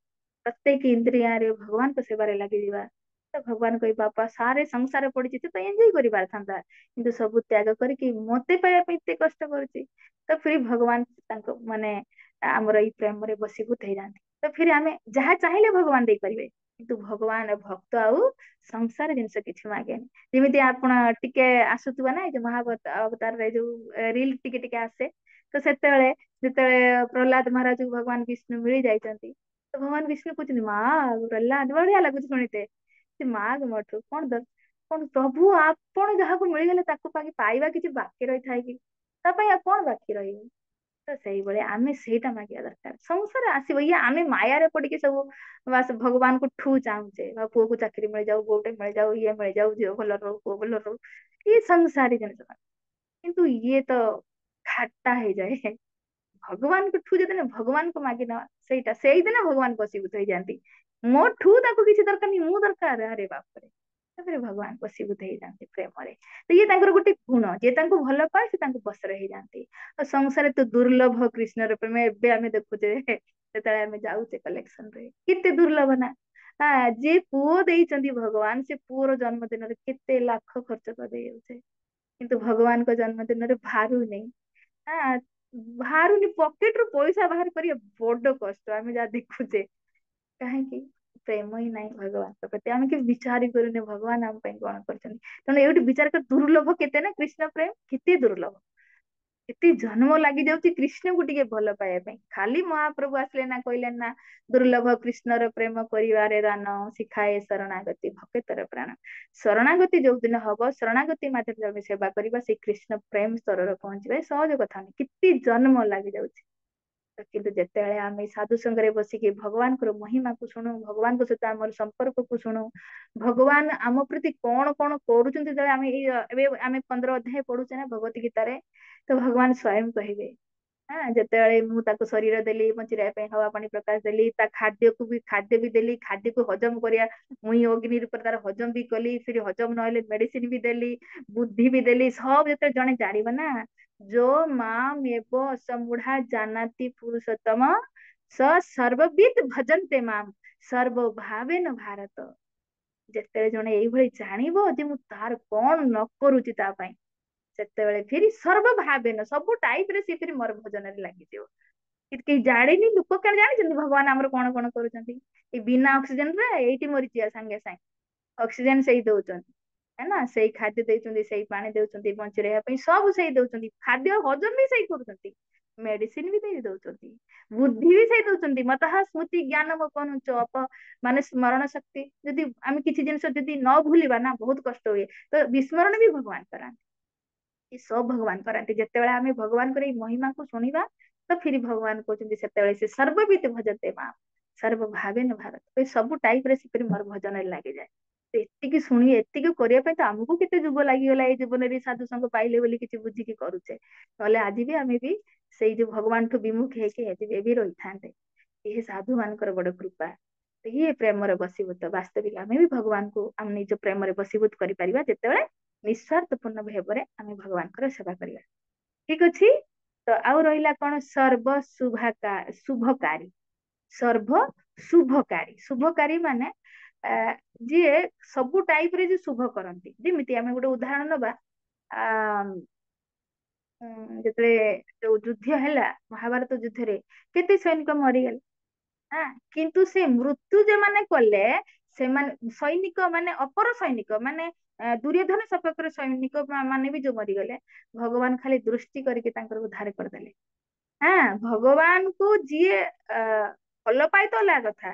ପ୍ରତ୍ୟେକ ଇନ୍ଦ୍ରିୟରେ ଭଗବାନଙ୍କ ସେବାରେ ଲାଗିଯିବା, ତ ଭଗବାନ କହିବା ବାପା ସାରେ ସଂସାର ପଡିଛି, ତୁ ତ ଏନ୍ଜୟ କରିପାରିଥାନ୍ତା, କିନ୍ତୁ ସବୁ ତ୍ୟାଗ କରିକି ମତେ ପାଇବା ପାଇଁ ଏତେ କଷ୍ଟ କରୁଛି। ତ ଫିର ଭଗବାନ ତାଙ୍କ ମାନେ ଆମର ଏଇ ପ୍ରେମରେ ବଶୀଭୂତ ହେଇଯାନ୍ତି। ତ ଫିର ଆମେ ଯାହା ଚାହିଁଲେ ଭଗବାନ ଦେଇପାରିବେ, କିନ୍ତୁ ଭଗବାନ ଭକ୍ତ ଆଉ ସଂସାର ଜିନିଷ କିଛି ମାଗେନି। ଯେମିତି ଆପଣ ଟିକେ ଆସୁଥିବ ନା, ଏଇ ଯୋଉ ମହାଭାରତ ଅବତାରରେ ଯୋଉ ରିଲ ଟିକେ ଟିକେ ଆସେ, ତ ସେତେବେଳେ ଯେତେବେଳେ ପ୍ରହ୍ଲାଦ ମହାରାଜ ଭଗବାନ ବିଷ୍ଣୁ ମିଳି ଯାଇଛନ୍ତି, ତ ଭଗବାନ ବିଷ୍ଣୁ କହୁଛନ୍ତି ମା ପ୍ରହ୍ଲାଦ, ବଢିଆ ଲାଗୁଛି ଶୁଣିତେ, ସେ ମାଗ ମଠୁ କଣ କଣ ପ୍ରଭୁ ଆପଣ ଯାହାକୁ ମିଳିଗଲେ ତାକୁ ପାଇବା କିଛି ବାକି ରହିଥାଏ କି? ତା ପାଇଁ ଆଉ କଣ ବାକି ରହିବ? ତ ସେଇଭଳି ଆମେ ସେଇଟା ମାଗିବା ଦରକାର। ସଂସାର ଆସିବ, ଇଏ ଆମେ ମାୟାରେ ପଡିକି ସବୁ ବାସ ଭଗବାନଙ୍କୁ ଠୁ ଚାହୁଁଛେ, ଆଉ ପୁଅକୁ ଚାକିରି ମିଳିଯାଉ, ବୋଉଟେ ମିଳିଯାଉ, ଇଏ ମିଳିଯାଉ, ଝିଅ ଭଲ ରହୁ, ପୁଅ ଭଲ ରହୁ, ଇଏ ସଂସାରୀ ଜିନିଷ। କିନ୍ତୁ ଇଏ ତ ଖାଟା ହେଇଯାଏ। ଭଗବାନଙ୍କୁ ଠୁ ଯେଦିନ ଭଗବାନଙ୍କୁ ମାଗିନବା, ସେଇଟା ସେଇଦିନ ଭଗବାନ ବଶୀଭୂତ ହେଇଯାନ୍ତି। ମୋ ଠୁ ତାକୁ କିଛି ଦରକାର ନାହିଁ, ମୁଁ ଦରକାର, ଆରେ ବାପରେ, ତାପରେ ଭଗବାନ ବଶୀଭୂତ ହେଇଯାନ୍ତି ପ୍ରେମରେ। ତ ଇଏ ତାଙ୍କର ଗୋଟେ ଗୁଣ, ଯିଏ ତାଙ୍କୁ ଭଲ ପାଏ ସେ ତାଙ୍କୁ ବଶରେ ହେଇଯାନ୍ତି। ଆଉ ସଂସାରରେ ତ ଦୁର୍ଲଭ କୃଷ୍ଣର ପ୍ରେମ, ଏବେ ଆମେ ଦେଖୁଛେ, ଯେତେବେଳେ ଆମେ ଯାଉଛେ କଲେକ୍ସନ ରେ, କେତେ ଦୁର୍ଲଭ ନା। ଯିଏ ପୁଅ ଦେଇଛନ୍ତି ଭଗବାନ, ସେ ପୁଅର ଜନ୍ମଦିନରେ କେତେ ଲାଖ ଖର୍ଚ୍ଚ କରିଦେଇ ଯାଉଛେ, କିନ୍ତୁ ଭଗବାନଙ୍କ ଜନ୍ମଦିନରେ ଭାରୁନି। ହଁ, ବାହାରୁନି, ପକେଟ ରୁ ପଇସା ବାହାର କରିବା ବଡ କଷ୍ଟ, ଆମେ ଯାହା ଦେଖୁଛେ। କାହିଁକି? ପ୍ରେମ ହିଁ ନାହିଁ ଭଗବାନଙ୍କ ପ୍ରତି, ଆମେ କେବେ ବିଚାର କରୁନେ ଭଗବାନ ଆମ ପାଇଁ କଣ କରିଛନ୍ତି। ତେଣୁ ଏଇଠି ବିଚାର କର, ଦୁର୍ଲଭ କେତେ ନା କୃଷ୍ଣ ପ୍ରେମ, କେତେ ଦୁର୍ଲଭ, କେତେ ଜନ୍ମ ଲାଗି ଯାଉଛି କୃଷ୍ଣଙ୍କୁ ଟିକେ ଭଲ ପାଇବା ପାଇଁ। ଖାଲି ମହାପ୍ରଭୁ ଆସିଲେ ନା, କହିଲେ ନା, ଦୁର୍ଲଭ କୃଷ୍ଣର ପ୍ରେମ କରିବାରେ ଦାନ, ଶିଖାଏ ଶରଣାଗତି ଭକେତର ପ୍ରାଣ। ଶରଣାଗତି ଯୋଉ ଦିନ ହବ, ଶରଣାଗତି ମାଧ୍ୟମରେ ଆମେ ସେବା କରିବା, ସେଇ କୃଷ୍ଣ ପ୍ରେମ ସ୍ତରରେ ପହଞ୍ଚିବା ଏ ସହଜ କଥା ନୁହେଁ, କେତେ ଜନ୍ମ ଲାଗି ଯାଉଛି। କିନ୍ତୁ ଯେତେବେଳେ ଆମେ ସାଧୁ ସଙ୍ଗରେ ବସିକି ଭଗବାନଙ୍କର ମହିମାକୁ ଶୁଣୁ, ଭଗବାନଙ୍କ ସହିତ ଆମର ସମ୍ପର୍କକୁ ଶୁଣୁ, ଭଗବାନ ଆମ ପ୍ରତି କଣ କଣ କରୁଛନ୍ତି, ଯେତେବେଳେ ଆମେ ଏଇ ଏବେ ଆମେ 15 ଅଧ୍ୟାୟ ପଢୁଛେ ନା ଭଗବତ ଗୀତାରେ, ତ ଭଗବାନ ସ୍ଵୟଂ କହିବେ ହଁ ଯେତେବେଳେ ମୁଁ ତାକୁ ଶରୀର ଦେଲି ବଞ୍ଚିବା ପାଇଁ ହବା ପାଣି ପ୍ରକାଶ ଦେଲି, ତା ଖାଦ୍ୟ ବି ଦେଲି, ଖାଦ୍ୟକୁ ହଜମ କରିବା ମୁଇଁ ଅଗ୍ନି ରୂପରେ ତାର ହଜମ ବି କଲି, ଫିର ହଜମ ନହେଲେ ମେଡିସିନ ବି ଦେଲି, ବୁଦ୍ଧି ବି ଦେଲି। ସବୁ ଯେତେବେଳେ ଜଣେ ଜାଣିବ ନା, ଯୋ ମାମ ଏବ ଅସମୂଢା ଜାନାତି ପୁରୁଷୋତ୍ତମ ସ ସର୍ବବିଦ ଭଜନ୍ତେ ମାମ ସର୍ବ ଭାବେନ ଭାରତ। ଯେତେବେଳେ ଜଣେ ଏଇଭଳି ଜାଣିବ ଯେ ମୁଁ ତାର କଣ ନ କରୁଛି ତା ପାଇଁ, ସେତେବେଳେ ଫିରି ସର୍ବ ଭାବେନ ସବୁ ଟାଇପ ରେ ସେ ଫିରି ମୋର ଭଜନରେ ଲାଗିଯିବ। କେହି ଜାଣିନି, ଲୋକ କାଳେ ଜାଣିଛନ୍ତି ଭଗବାନ ଆମର କଣ କଣ କରୁଛନ୍ତି। ଏଇ ବିନା ଅକ୍ସିଜେନ ରେ ଏଇଠି ମରିଯିବା ସାଙ୍ଗେ ସାଙ୍ଗେ, ଅକ୍ସିଜେନ ସେଇ ଦଉଛନ୍ତି है ना, ସେଇ ଖାଦ୍ୟ ଦେଇଛନ୍ତି, ସେଇ ପାଣି ଦଉଛନ୍ତି, ବଞ୍ଚି ରହିବା ପାଇଁ ସବୁ ସେଇ ଦଉଛନ୍ତି, ଖାଦ୍ୟ ହଜମ ବି ସେଇ କରୁଛନ୍ତି, ମେଡିସିନ ବି ଦେଇ ଦଉଛନ୍ତି, ବୁଦ୍ଧି ବି ସେଇ ଦଉଛନ୍ତି। ମତଃ ସ୍ମୃତି ଜ୍ଞାନ କହୁଛୁ ମାନେ ସ୍ମରଣ ଶକ୍ତି, ଯଦି ଆମେ କିଛି ଜିନିଷ ଯଦି ନ ଭୁଲିବା ନା ବହୁତ କଷ୍ଟ ହୁଏ, ତ ବିସ୍ମରଣ ବି ଭଗବାନ କରାନ୍ତି। ଏ ସବୁ ଭଗବାନ କରାନ୍ତି। ଯେତେବେଳେ ଆମେ ଭଗବାନଙ୍କର ଏଇ ମହିମାକୁ ଶୁଣିବା, ତ ଫିରି ଭଗବାନ କହୁଛନ୍ତି ସେତେବେଳେ ସେ ସର୍ବବିତ ଭଜତେ ମା ସର୍ବ ଭାବେନ ଭାରତ। ଏ ସବୁ ଟାଇପ ରେ ସେ ମୋର ଭଜନରେ ଲାଗିଯାଏ। ତ ଏତିକି ଶୁଣି ଏତିକି କରିବା ପାଇଁ ତ ଆମକୁ କେତେ ଯୁଗ ଲାଗିଗଲା ଏଇ ଜୀବନରେ ସାଧୁ ସଙ୍ଗ ପାଇଲେ ବୋଲି କିଛି ବୁଝିକି କରୁଛେ, ନହେଲେ ଆଜି ବି ଆମେ ବି ସେଇ ଯୋଉ ଭଗବାନଠୁ ବିମୁଖ ହେଇକି ଏବେ ବି ରହିଥାନ୍ତେ। ଇଏ ସାଧୁ ମାନଙ୍କର ବଡ କୃପା, ଇଏ ପ୍ରେମରେ ବଶୀଭୂତ। ବାସ୍ତବିକ ଆମେ ବି ଭଗବାନଙ୍କୁ ଆମ ନିଜ ପ୍ରେମରେ ବଶୀଭୂତ କରିପାରିବା, ଯେତେବେଳେ ନିଃସ୍ୱାର୍ଥ ପୂର୍ଣ୍ଣ ଭାବରେ ଆମେ ଭଗବାନଙ୍କର ସେବା କରିବା। ଠିକ ଅଛି। ତ ଆଉ ରହିଲା କଣ, ଶୁଭକାରୀ। ସର୍ବ ଶୁଭକାରୀ, ଶୁଭକାରୀ ମାନେ ଆ ଯିଏ ସବୁ ଟାଇପ ରେ ଯେ ଶୁଭ କରନ୍ତି। ଯେମିତି ଆମେ ଗୋଟେ ଉଦାହରଣ ନବା, ଆ ଯେତେବେଳେ ଯୋଉ ଯୁଦ୍ଧ ହେଲା, ମହାଭାରତ ଯୁଦ୍ଧରେ କେତେ ସୈନିକ ମରିଗଲେ। ହଁ, କିନ୍ତୁ ସେ ମୃତ୍ୟୁ ଯୋଉମାନେ କଲେ, ସେମାନେ ସୈନିକ ମାନେ ଅପର ସୈନିକ ମାନେ ଦୁର୍ଯ୍ୟୋଧନ ସପକ୍ଷର ସୈନିକ ମାନେ ବି ଯୋଉ ମରିଗଲେ, ଭଗବାନ ଖାଲି ଦୃଷ୍ଟି କରିକି ତାଙ୍କର ଉଦ୍ଧାର କରିଦେଲେ। ହଁ, ଭଗବାନଙ୍କୁ ଯିଏ ଅ ଭଲ ପାଇ ତ ଅଲଗା କଥା,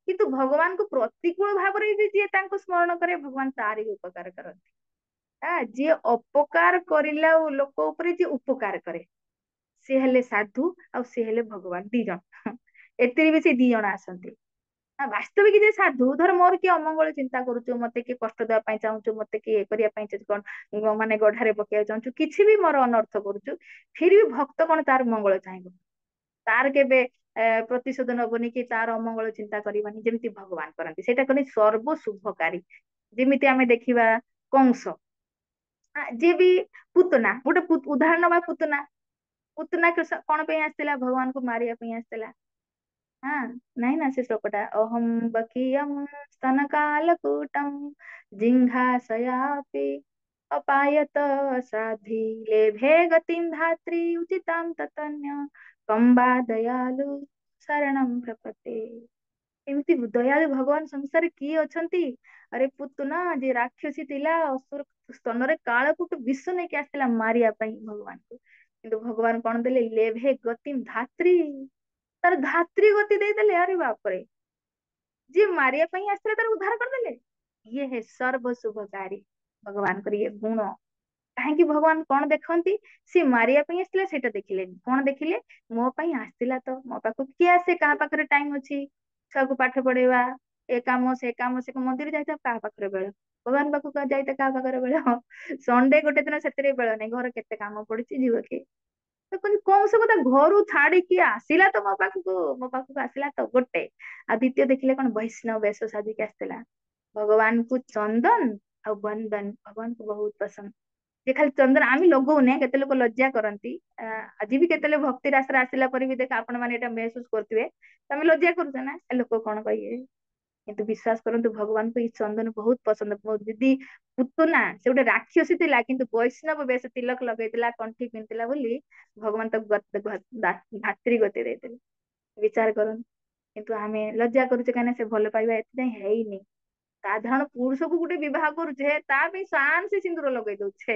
କିନ୍ତୁ ଭଗବାନଙ୍କୁ ପ୍ରତିକୂଳ ଭାବରେ ବି ଯିଏ ତାଙ୍କୁ ସ୍ମରଣ କରେ, ଭଗବାନ ତାରି ବି ଉପକାର କରନ୍ତି। ଯିଏ ଅପକାର କରିଲା ଲୋକ ଉପରେ ଯିଏ ଉପକାର କରେ, ସିଏ ହେଲେ ସାଧୁ, ଆଉ ସିଏ ହେଲେ ଭଗବାନ, ଦି ଜଣ। ଏଥିରେ ବି ସେ ଦି ଜଣ ଆସନ୍ତି। ବାସ୍ତବିକ ଯେ ସାଧୁ, ଧର ମୋର କିଏ ଅମଙ୍ଗଳ ଚିନ୍ତା କରୁଛୁ, ମତେ କିଏ କଷ୍ଟ ଦେବା ପାଇଁ ଚାହୁଁଛୁ, ମତେ କିଏ ଇଏ କରିବା ପାଇଁ କଣ ମାନେ ଗଢାରେ ପକେଇବାକୁ ଚାହୁଁଛୁ, କିଛି ବି ମୋର ଅନର୍ଥ କରୁଛୁ, ଫିର ବି ଭକ୍ତ କଣ ତାର ମଙ୍ଗଳ ଚାହିଁବ, ତାର କେବେ ପ୍ରତିଶୋଧ ନବନି କି ତାର ଅମଙ୍ଗଳ ଚିନ୍ତା କରିବନି, ଯେମିତି ଭଗବାନ କରନ୍ତି। ସେଇଟା କହନ୍ତି ସର୍ବ ଶୁଭକାରୀ। ଯେମିତି ଆମେ ଦେଖିବା କଂସ, ଯିଏ ବି ପୁତନା, ଗୋଟେ ଉଦାହରଣ ନବା, ପୁତନା। ପୁତନା କଣ ପାଇଁ ଆସିଥିଲା, ଭଗବାନଙ୍କୁ ମାରିବା ପାଇଁ ଆସିଥିଲା। ହଁ, ନାଇଁ ନା ସେ ଶ୍ଲୋକଟା, ଅହಂ ବକିୟମ୍ ସ୍ତନ କାଲକୂଟମ୍ ଜିଘାସୟାପି ଅପାୟତ ସାଧି ଲେଭେ ଗତିಂ ଧାତ୍ରୀ ଉଚିତାಂ ତତନ୍ୟ କମ୍ବା ଦୟାଲୁ ଶरणಂ ପ୍ରପତେ। ଏମିତି ଦୟାଳୁ ଭଗବାନ ସଂସାରରେ କିଏ ଅଛନ୍ତି। ଆରେ ପୁତନା ଯେ ରାକ୍ଷସୀ ଥିଲା, ଅସୁର ସ୍ତନରେ କାଳକୂଟ ବିଷ ନେଇକି ଆସିଥିଲା ମାରିବା ପାଇଁ ଭଗବାନଙ୍କୁ, କିନ୍ତୁ ଭଗବାନ କଣ ଦେଲେ, ଲେଭେ ଗତିମ୍ ଧାତ୍ରୀ, ତାର ଧାତ୍ରୀ ଗତି ଦେଇଦେଲେ। ଆରେ ବାପରେ, ଯିଏ ମାରିବା ପାଇଁ ଆସିଥିଲା ତାର ଉଦ୍ଧାର କରିଦେଲେ। ଇଏ ହେ ସର୍ବ ଶୁଭକାରୀ, ଭଗବାନଙ୍କର ଇଏ ଗୁଣ। କାହିଁକି ଭଗବାନ କଣ ଦେଖନ୍ତି, ସିଏ ମାରିବା ପାଇଁ ଆସିଥିଲା ସେଇଟା ଦେଖିଲେନି, କଣ ଦେଖିଲେ, ମୋ ପାଇଁ ଆସିଥିଲା ତ, ମୋ ପାଖକୁ କିଏ ଆସେ, କାହା ପାଖରେ ଟାଇମ ଅଛି ଛୁଆକୁ ପାଠ ପଢେଇବା, ଏ କାମ ସେ କାମ, ସେ ମନ୍ଦିର ଯାଇଥା, କାହା ପାଖରେ ବେଳ, ଭଗବାନ ପାଖକୁ ଯାଇତେ କାହା ପାଖରେ ବେଳ। ସଣ୍ଡେ ଗୋଟେ ଦିନ ସେଥିରେ ବେଳ ନାହିଁ, ଘର କେତେ କାମ ପଡିଛି, ଯିବ କିଏ। ତ କଣ ସବୁ ତା ଘରୁ ଛାଡିକି ଆସିଲା ତ ମୋ ପାଖକୁ ଆସିଲା ତ ଗୋଟେ। ଆଉ ଦ୍ଵିତୀୟ ଦେଖିଲେ କଣ, ବୈଷ୍ଣବ ବେଶ ସାଜିକି ଆସିଥିଲା। ଭଗବାନଙ୍କୁ ଚନ୍ଦନ ଆଉ ବନ୍ଦନ ଭଗବାନଙ୍କୁ ବହୁତ ପସନ୍ଦ। ଯେ ଖାଲି ଚନ୍ଦନ ଆମେ ଲଗଉନେ, କେତେ ଲୋକ ଲଜ୍ଜା କରନ୍ତି। ଆଜି ବି କେତେ ଲୋକ ଭକ୍ତି ରାସ୍ତାରେ ଆସିଲା ପରେ ବି ଦେଖ, ଆପଣ ମାନେ ଏଇଟା ମେହସୁସ କରୁଥିବେ, ତମେ ଲଜ୍ଜା କରୁଛ ନା, ଏ ଲୋକ କଣ କହିବେ। କିନ୍ତୁ ବିଶ୍ୱାସ କରନ୍ତୁ, ଭଗବାନଙ୍କୁ ଏଇ ଚନ୍ଦନ ବହୁତ ପସନ୍ଦ। ଯଦି ପୁତନା ସେ ଗୋଟେ ରାକ୍ଷସୀ ଥିଲା, କିନ୍ତୁ ବୈଷ୍ଣବ ବେଶ, ତିଲକ ଲଗେଇଥିଲା, କଣ୍ଠି ପିନ୍ଧିଥିଲା ବୋଲି ଭଗବାନ ତାକୁ ଭାତୃ ଗତି ଦେଇଥିଲେ। ବିଚାର କରନ୍ତୁ। କିନ୍ତୁ ଆମେ ଲଜ୍ଜା କରୁଛେ, କାହିଁକିନା ସେ ଭଲ ପାଇବା ଏଥିପାଇଁ ହେଇନି। ସାଧାରଣ ପୁରୁଷକୁ ଗୋଟେ ବିବାହ କରୁଛେ, ତା ପାଇଁ ସାନ ସେ ସିନ୍ଦୁର ଲଗେଇ ଦଉଛେ,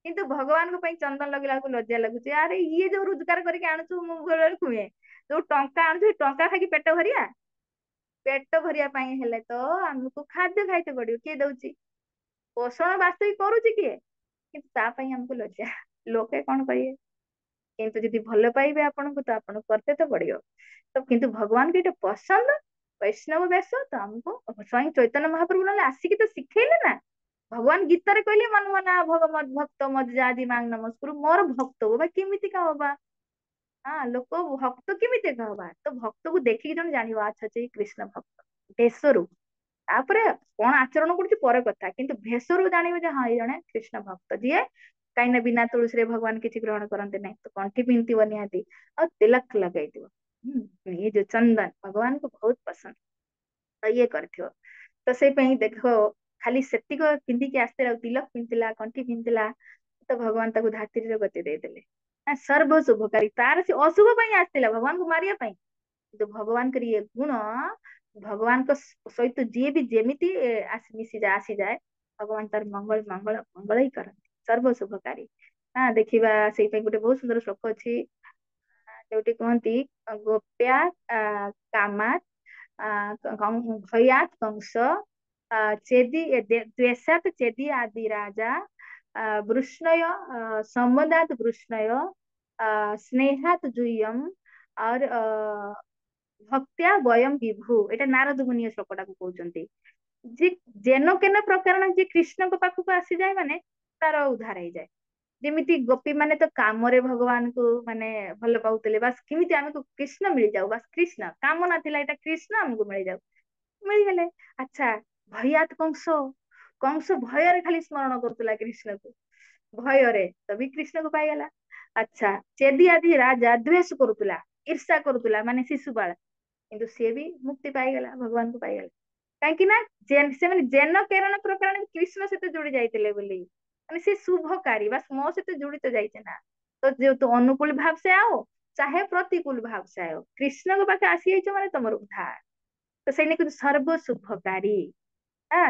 କିନ୍ତୁ ଭଗବାନଙ୍କ ପାଇଁ ଚନ୍ଦନ ଲଗେଇଲା ବେଳକୁ ଲଜ୍ଜା ଲାଗୁଛି। ଆରେ ଇଏ ଯୋଉ ରୋଜଗାର କରିକି ଆଣୁଛୁ, ମୁଁ ବେଳେ କୁହେ ଯୋଉ ଟଙ୍କା ଆଣୁଛୁ, ଟଙ୍କା ଖାଇକି ପେଟ ଭରିଆ। ପେଟ ଭରିବା ପାଇଁ ହେଲେ ତ ଆମକୁ ଖାଦ୍ୟ ଖାଇତେ ପଡିବ, କିଏ ଦଉଛି। ପୋଷଣ ବାସ୍ତବିକ କରୁଛି କିଏ, କିନ୍ତୁ ତା ପାଇଁ ଆମକୁ ଲଜ୍ଜା, ଲୋକେ କଣ କହିବେ। କିନ୍ତୁ ଯଦି ଭଲ ପାଇବେ ଆପଣଙ୍କୁ, ତ ଆପଣଙ୍କୁ କରତେ ତ ପଡିବ। ତ କିନ୍ତୁ ଭଗବାନଙ୍କୁ ଏଇଟା ପସନ୍ଦ, ବୈଷ୍ଣବ ବେଶ, ତ ଆମକୁ ସ୍ଵୟଂ ଚୈତନ୍ୟ ମହାପ୍ରଭୁ ନହେଲେ ଆସିକି ତ ଶିଖେଇଲେ ନା। ଭଗବାନ ଗୀତାରେ କହିଲେ, ମନ ମନା ଭଗ ମଦ ଭକ୍ତ ମଦ ଯାଦି ମାଙ୍ଗ ନମସ୍କୁରୁ, ମୋର ଭକ୍ତ ହବା କେମିତିକା ହବା। ହଁ ଲୋକ ଭକ୍ତ କେମିତି ହବା, ତ ଭକ୍ତକୁ ଦେଖିକି ଜଣେ ଜାଣିବ ଆଚ୍ଛା ଆଚ୍ଛା ଏଇ କୃଷ୍ଣ ଭକ୍ତ ବେଶରୁ। ତାପରେ କଣ ଆଚରଣ କରୁଛି ପର କଥା, କିନ୍ତୁ ଭେଷରୁ ଜାଣିବେ ଯେ ହଁ ଏଇ ଜଣେ କୃଷ୍ଣ ଭକ୍ତ, ଯିଏ କାହିଁକି ନା ବିନା ତୁଳସୀରେ ଭଗବାନ କିଛି ଗ୍ରହଣ କରନ୍ତି ନାହିଁ, ତ ଗଣ୍ଠି ପିନ୍ଧିଥିବ ନିହାତି, ଆଉ ତିଲକ ଲଗେଇଥିବ। ଇଏ ଯୋଉ ଚନ୍ଦନ ଭଗବାନଙ୍କୁ ବହୁତ ପସନ୍ଦ, ତ ଇଏ କରିଥିବ। ତ ସେଇ ପାଇଁ ଦେଖ, ଖାଲି ସେତିକ ପିନ୍ଧିକି ଆସିଥିଲା, ତିଲକ ପିନ୍ଧିଥିଲା, ଗଣ୍ଠି ପିନ୍ଧିଥିଲା, ତ ଭଗବାନ ତାକୁ ଧାତ୍ରୀର ଗତି ଦେଇଦେଲେ। ସର୍ବ ଶୁଭକାରୀ, ତାର ସେ ଅଶୁଭ ପାଇଁ ଆସିଥିଲା ଭଗବାନଙ୍କୁ ମାରିବା ପାଇଁ, କିନ୍ତୁ ଭଗବାନଙ୍କର ଇଏ ଗୁଣ, ଭଗବାନଙ୍କ ସହିତ ଯିଏ ବି ଯେମିତି ଆସିଯାଏ, ଭଗବାନ ତାର ମଙ୍ଗଳ ମଙ୍ଗଳ ମଙ୍ଗଳ ହିଁ କରନ୍ତି, ସର୍ବ ଶୁଭକାରୀ। ଦେଖିବା ସେଇ ପାଇଁ ଗୋଟେ ବହୁତ ସୁନ୍ଦର ଶ୍ଲୋକ ଅଛି, ଯୋଉଠି କୁହନ୍ତି ଗୋପ୍ୟା କାମାତ ଭୟାତ କଂସ ଚେଦି ଦ୍वेषात चेदी आदि राजा वृष्णय सम्मदात वृष्णय स्नेहात जुयम और ଭକ୍ତ୍ୟା ବୟମ ବିଭୁ। ଏଇଟା ନାରଦ ମୁନି ଏ ଶ୍ଲୋକଟାକୁ କହୁଛନ୍ତି, ଯେ ଯେନ କେନ ପ୍ରକାରଣ ଯିଏ କୃଷ୍ଣଙ୍କ ପାଖକୁ ଆସିଯାଏ ମାନେ ତାର ଉଦ୍ଧାର ହେଇଯାଏ। ଯେମିତି ଗୋପୀ ମାନେ ତ କାମରେ ଭଗବାନଙ୍କୁ ମାନେ ଭଲ ପାଉଥିଲେ, ବାସ୍ କେମିତି ଆମକୁ କୃଷ୍ଣ ମିଳିଯାଉ, ବାସ୍ କୃଷ୍ଣ କାମ ନଥିଲା, ଏଇଟା କୃଷ୍ଣ ଆମକୁ ମିଳିଯାଉ, ମିଳିଗଲେ। ଆଚ୍ଛା, ଭୟାତ କଂସ, କଂସ ଭୟରେ ଖାଲି ସ୍ମରଣ କରୁଥିଲା କୃଷ୍ଣକୁ, ଭୟରେ ତ ବି କୃଷ୍ଣକୁ ପାଇଗଲା। ଆଚ୍ଛା, ଚେଦି ଆଦି ରାଜା ଦ୍વેଷ କରୁଥିଲା, ଈର୍ଷା କରୁଥିଲା ମାନେ ଶିଶୁପାଳ, କିନ୍ତୁ ସିଏ ବି ମୁକ୍ତି ପାଇଗଲା, ଭଗବାନଙ୍କୁ ପାଇଗଲା। କାହିଁକି ନା ସେମାନେ ଜେନ କେରଣ ପ୍ରକାରଣ କୃଷ୍ଣ ସହିତ ଯୋଡି ଯାଇଥିଲେ ବୋଲି, ମାନେ ସେ शुभकारी, बस ମୋ ସହିତ ଜୁଡିତ ଯାଇଛେ ନା, ତ जो तो अनुकूल भाव से आओ चाहे प्रतिकूल भाव से आओ, कृष्ण के पाखे आसी ଯାଇଛ ମାନେ ତମର ଉଦ୍ଧାର। ତ ସେଇନେ କିନ୍ତୁ ସର୍ବ ଶୁଭକାରୀ।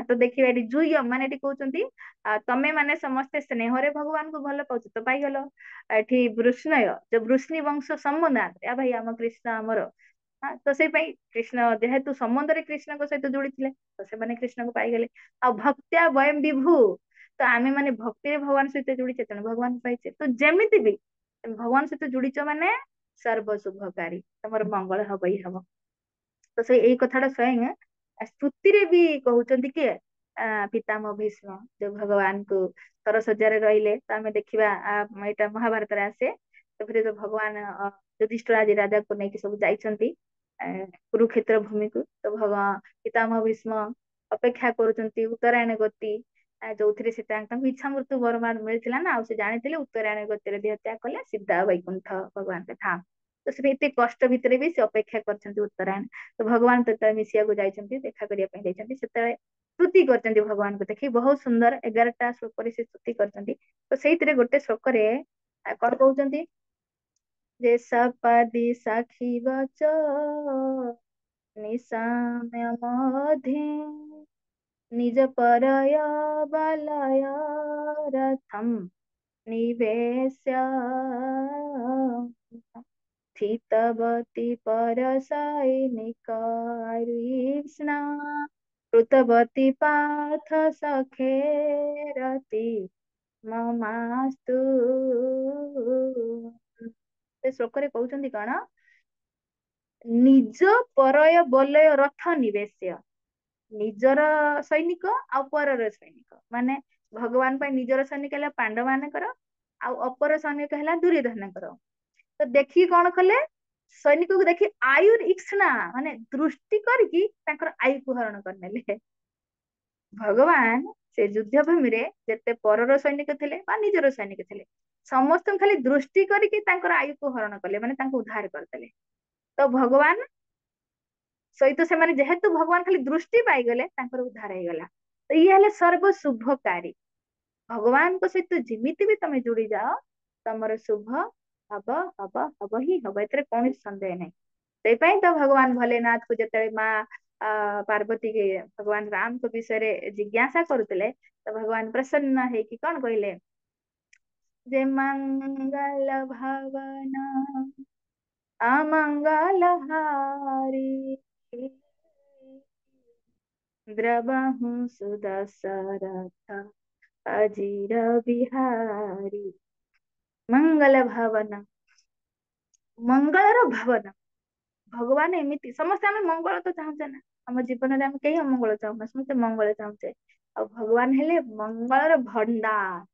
ତ ଦେଖିବା ଏଠି ଜୁୟମ ମାନେ ଏଠି କହୁଛନ୍ତି ତମେ ମାନେ ସମସ୍ତେ ସ୍ନେହରେ ଭଗବାନଙ୍କୁ ଭଲ ପାଉଛ ତ ପାଇଗଲ। ଏଠି ବୃଷ୍ଣୟ, ଯୋଉ ବୃଷ୍ଣି ବଂଶ ସମ୍ବନ୍ଧ ଭାଇ ଆମ କୃଷ୍ଣ ଆମର। ତ ସେଇ ପାଇଁ କୃଷ୍ଣ ଯେହେତୁ ସମ୍ବନ୍ଧରେ କୃଷ୍ଣଙ୍କ ସହିତ ଯୋଡିଥିଲେ, ତ ସେମାନେ କୃଷ୍ଣଙ୍କୁ ପାଇଗଲେ। ଆଉ ଭକ୍ତ୍ୟା ବୟମ ବିଭୁ, ତ ଆମେ ମାନେ ଭକ୍ତିରେ ଭଗବାନ ସହିତ ଯୋଡିଛେ, ତେଣୁ ଭଗବାନ ପାଇଛେ। ତ ଯେମିତି ବି ତମେ ଭଗବାନ ସହିତ ଯୋଡିଛ ମାନେ ସର୍ବ ଶୁଭକାରୀ, ତମର ମଙ୍ଗଳ ହବ ହିଁ ହବ। ତ ସେଇ ଏଇ କଥାଟା ସ୍ୱୟଂ ସ୍ତୁତିରେ ବି କହୁଛନ୍ତି କିଏ, ପିତାମହ ଭୀଷ୍ମ, ଯୋଉ ଭଗବାନଙ୍କୁ ଶଯ୍ୟାରେ ରହିଲେ, ତ ଆମେ ଦେଖିବା ଏଇଟା ମହାଭାରତରେ ଆସେ। ସେଥିରେ ଯୋଉ ଭଗବାନ ଯୁଧିଷ୍ଠିର ଆଦି ରାଜାକୁ ନେଇକି ସବୁ ଯାଇଛନ୍ତି କୁରୁକ୍ଷେତ୍ର ଭୂମିକୁ, ତ ପିତାମହ ଭୀଷ୍ମ ଅପେକ୍ଷା କରୁଛନ୍ତି ଉତ୍ତରାୟଣ ଗତି, ଯୋଉଥିରେ ସେ ତାଙ୍କୁ ଇଚ୍ଛା ମୃତ୍ୟୁ ବରମାନ ମିଳିଥିଲା ନା, ଆଉ ସେ ଜାଣିଥିଲେ ଉତ୍ତରାୟଣ ଗତିରେ ଦେହ ତ୍ୟାଗ କଲେ ସିଧା ବୈକୁଣ୍ଠ ଭଗବାନଙ୍କ ଧାମ। ତ ସେ ଏତେ କଷ୍ଟ ଭିତରେ ବି ସେ ଅପେକ୍ଷା କରିଛନ୍ତି ଉତ୍ତରାୟଣ, ତ ଭଗବାନ ଯେତେବେଳେ ମିଶିବାକୁ ଯାଇଛନ୍ତି, ଦେଖା କରିବା ପାଇଁ ଯାଇଛନ୍ତି, ସେତେବେଳେ ସ୍ତୁତି କରିଛନ୍ତି ଭଗବାନଙ୍କୁ ଦେଖି, ବହୁତ ସୁନ୍ଦର 11ଟା ଶ୍ଲୋକରେ ସେ ସ୍ତୁତି କରିଛନ୍ତି। ତ ସେଇଥିରେ ଗୋଟେ ଶ୍ଲୋକରେ କଣ କହୁଛନ୍ତି, ଯେ ସପଦି ସଖୀ ବଚ ନିଶାମ୍ୟ ମଧେ ନିଜ ପରୟ ବଲୟ ରଥମ୍ ନିବେଶ୍ୟ ସ୍ଥିତବତୀ ପରସୈନିକୈର୍ଷ୍ଣା କୃତବତୀ ପାର୍ଥ ସଖେରତି ମମାସ୍ତୁ। ସେ ଶ୍ଲୋକରେ କହୁଛନ୍ତି କଣ, ନିଜ ପରୟ ବଲୟ ରଥ ନିବେଶ୍ୟ, ନିଜର ସୈନିକ ଆଉ ପରର ସୈନିକ, ମାନେ ଭଗବାନ ପାଇଁ ନିଜର ସୈନିକ ହେଲା ପାଣ୍ଡବ ମାନଙ୍କର, ଆଉ ଅପର ସୈନିକ ହେଲା ଦୁର୍ଯ୍ୟୋଧନଙ୍କର। ତ ଦେଖିକି କଣ କଲେ, ସୈନିକକୁ ଦେଖି ଆୟୁର ଇକ୍ଷ୍ଣା ମାନେ ଦୃଷ୍ଟି କରିକି ତାଙ୍କର ଆୟୁକୁ ହରଣ କରିନେଲେ। ଭଗବାନ ସେ ଯୁଦ୍ଧ ଭୂମିରେ ଯେତେ ପରର ସୈନିକ ଥିଲେ ବା ନିଜର ସୈନିକ ଥିଲେ, ସମସ୍ତଙ୍କୁ ଖାଲି ଦୃଷ୍ଟି କରିକି ତାଙ୍କର ଆୟୁକୁ ହରଣ କଲେ, ମାନେ ତାଙ୍କୁ ଉଦ୍ଧାର କରିଦେଲେ। ତ ଭଗବାନ ସହିତ ସେମାନେ ଯେହେତୁ ଭଗବାନ ଖାଲି ଦୃଷ୍ଟି ପାଇଗଲେ, ତାଙ୍କର ଉଦ୍ଧାର ହେଇଗଲା। ତ ଇଏ ହେଲେ ସର୍ବ ଶୁଭକାରୀ। ଭଗବାନଙ୍କ ସହିତ ଯେମିତି ବି ତମେ ଯୋଡି ଯାଅ, ତମର ଶୁଭ ହବ ହବ ହବ ହିଁ ହବ, ଏଥିରେ କୌଣସି ସନ୍ଦେହ ନାହିଁ। ସେଇପାଇଁ ତ ଭଗବାନ ଭୋଲେନାଥକୁ ଯେତେବେଳେ ମା ପାର୍ବତୀ ଭଗବାନ ରାମଙ୍କ ବିଷୟରେ ଜିଜ୍ଞାସା କରୁଥିଲେ, ତ ଭଗବାନ ପ୍ରସନ୍ନ ହେଇକି କଣ କହିଲେ, ଯେ ମଙ୍ଗଳ ଭାବନ ଅମଙ୍ଗଳ ହାରି ଦ୍ରବହୁ ସୁଦଶରଥ ଅଜିର ବିହାରୀ। ମଙ୍ଗଳ ଭାବନ, ମଙ୍ଗଳର ଭାବନା। ଭଗବାନ ଏମିତି, ସମସ୍ତେ ଆମେ ମଙ୍ଗଳ ତ ଚାହୁଁଛେ ନା, ଆମ ଜୀବନରେ ଆମେ କେହି ଅମଙ୍ଗଳ ଚାହୁଁନା, ସମସ୍ତେ ମଙ୍ଗଳ ଚାହୁଁଛେ। ଆଉ ଭଗବାନ ହେଲେ ମଙ୍ଗଳର ଭଣ୍ଡାର।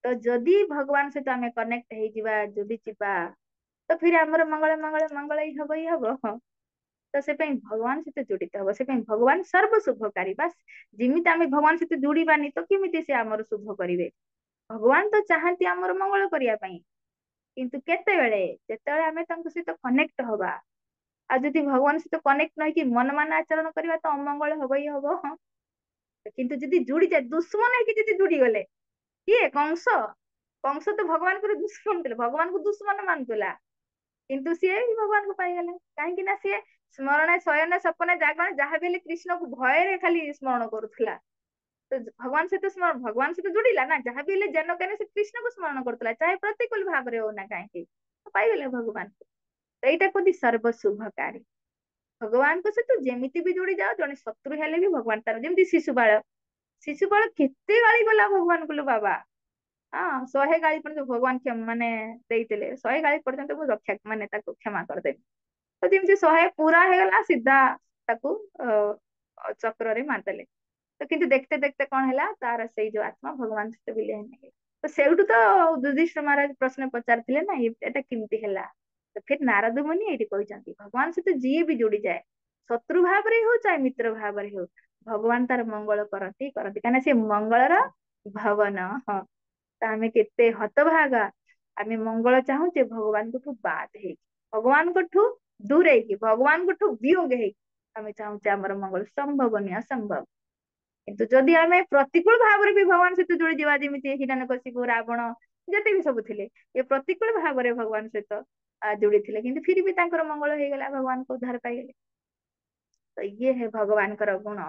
ତ ଯଦି ଭଗବାନ ସହିତ ଆମେ କନେକ୍ଟ ହେଇଯିବା, ଯୋଡି ଯିବା, ତ ଫିର ଆମର ମଙ୍ଗଳ ମଙ୍ଗଳ ମଙ୍ଗଳ ହିଁ ହବ ହଁ। ତ ସେ ପାଇଁ ଭଗବାନ ସହିତ ଜଡିତ ହବ, ସେ ପାଇଁ ଭଗବାନ ସର୍ବ ଶୁଭକାରୀ। ବାସ୍ ଯେମିତି ଆମେ ଭଗବାନ ସହିତ ଯୋଡିବାନି ତ କେମିତି ସେ ଆମର ଶୁଭ କରିବେ? ଭଗବାନ ତ ଚାହାନ୍ତି ଆମର ମଙ୍ଗଳ କରିବା ପାଇଁ, କିନ୍ତୁ କେତେବେଳେ, ଯେତେବେଳେ ଆମେ ତାଙ୍କ ସହିତ କନେକ୍ଟ ହବା। ଆଉ ଯଦି ଭଗବାନ ସହିତ କନେକ୍ଟ ନ ହେଇକି ମନ ମାନ ଆଚରଣ କରିବା ତ ଅମଙ୍ଗଳ ହବ ହିଁ ହବ ହଁ। କିନ୍ତୁ ଯଦି ଯୁଡିଯାଏ, ଦୁଶ୍ମନ ହେଇକି ଯଦି ଯୁଡି ଗଲେ, କିଏ କଂସ, କଂସ ତ ଭଗବାନଙ୍କର ଦୁଶ୍ମନ ଥିଲେ, ଭଗବାନଙ୍କୁ ଦୁଶ୍ମନ ମାନୁଥିଲା, କିନ୍ତୁ ସିଏ ବି ଭଗବାନଙ୍କୁ ପାଇଗଲେ। କାହିଁକି ନା ସିଏ ସ୍ମରଣ ଶୟନ ସପନ ଜାଗରଣ ଯାହା ବି ହେଲେ କୃଷ୍ଣକୁ ଭୟରେ ଖାଲି ସ୍ମରଣ କରୁଥିଲା। ତ ଭଗବାନ ସହିତ ସ୍ମରଣ, ଭଗବାନ ସହିତ ଯୋଡିଲା ନା, ଯାହା ବି ହେଲେ ଜନ କେନ ସେ କୃଷ୍ଣକୁ ସ୍ମରଣ କରୁଥିଲା, ଚାହେ ପ୍ରତିକୂଳ ଭାବରେ ହଉ ନା କାହିଁକି, ପାଇଗଲେ ଭଗବାନଙ୍କୁ। ତ ଏଇଟା କୁହନ୍ତି ସର୍ବ ଶୁଭକାରୀ। ଭଗବାନଙ୍କ ସହିତ ଯେମିତି ବି ଯୋଡି ଯାଅ, ଜଣେ ଶତ୍ରୁ ହେଲେ ବି ଭଗବାନ ତାର, ଯେମିତି ଶିଶୁପାଳ, ଶିଶୁପାଳ କେତେ ଗାଳି ଗଲା ଭଗବାନଙ୍କୁ ଲୋ ବାବା। ହଁ 100 ଗାଳି ପର୍ଯ୍ୟନ୍ତ ଭଗବାନ ମାନେ ଦେଇଥିଲେ, 100 ଗାଳି ପର୍ଯ୍ୟନ୍ତ ମୁଁ ରକ୍ଷା ମାନେ ତାକୁ କ୍ଷମା କରିଦେବି। ତ ଯେମିତି 100 ପୁରା ହେଇଗଲା, ସିଧା ତାକୁ ଚକ୍ରରେ ମାରିଦେଲେ। ତ କିନ୍ତୁ ଦେଖତେ ଦେଖତେ କଣ ହେଲା, ତାର ସେଇ ଯୋଉ ଆତ୍ମା ଭଗବାନ ସହିତ ବିଲୟ ହେଇଗଲା। ତ ସେଇଠୁ ତ ଯୁଧିଷ୍ଠିର ମହାରାଜ ପ୍ରଶ୍ନ ପଚାରିଥିଲେ ନା, ଏଟା କେମିତି ହେଲା? ତ ଫିର ନାରଦ ମୁନି ଏଇଠି କହିଛନ୍ତି, ଭଗବାନ ସହିତ ଯିଏ ବି ଯୋଡିଯାଏ, ଶତ୍ରୁ ଭାବରେ ହଉ ଚାहे ମିତ୍ର ଭାବରେ ହଉ, ଭଗବାନ ତାର ମଙ୍ଗଳ କରନ୍ତି କରନ୍ତି, କାହିଁକିନା ସେ ମଙ୍ଗଳର ଭବନ ହଁ। ତ ଆମେ କେତେ ହତଭାଗା, ଆମେ ମଙ୍ଗଳ ଚାହୁଁଛେ ଭଗବାନଙ୍କଠୁ ବାଦ ହେଇକି, ଭଗବାନଙ୍କଠୁ ଦୂରେଇକି, ଭଗବାନଙ୍କଠୁ ବିୟୋଗ ହେଇକି ଆମେ ଚାହୁଁଛେ ଆମର ମଙ୍ଗଳ। ସମ୍ଭବ ନୁହେଁ, ଅସମ୍ଭବ। କିନ୍ତୁ ଯଦି ଆମେ ପ୍ରତିକୂଳ ଭାବରେ ବି ଭଗବାନ ସହିତ ଯୋଡିଯିବା, ଯେମିତି ହିରଣ୍ୟକଶିପୁ, ରାବଣ, ଯେତେ ବି ସବୁ ଥିଲେ, ଏ ପ୍ରତିକୂଳ ଭାବରେ ଭଗବାନ ସହିତ ଯୋଡିଥିଲେ, କିନ୍ତୁ ଫିର ବି ତାଙ୍କର ମଙ୍ଗଳ ହେଇଗଲା, ଭଗବାନଙ୍କ ଉଦ୍ଧାର ପାଇଗଲେ। ତ ଇଏ ହେ ଭଗବାନଙ୍କର ଗୁଣ।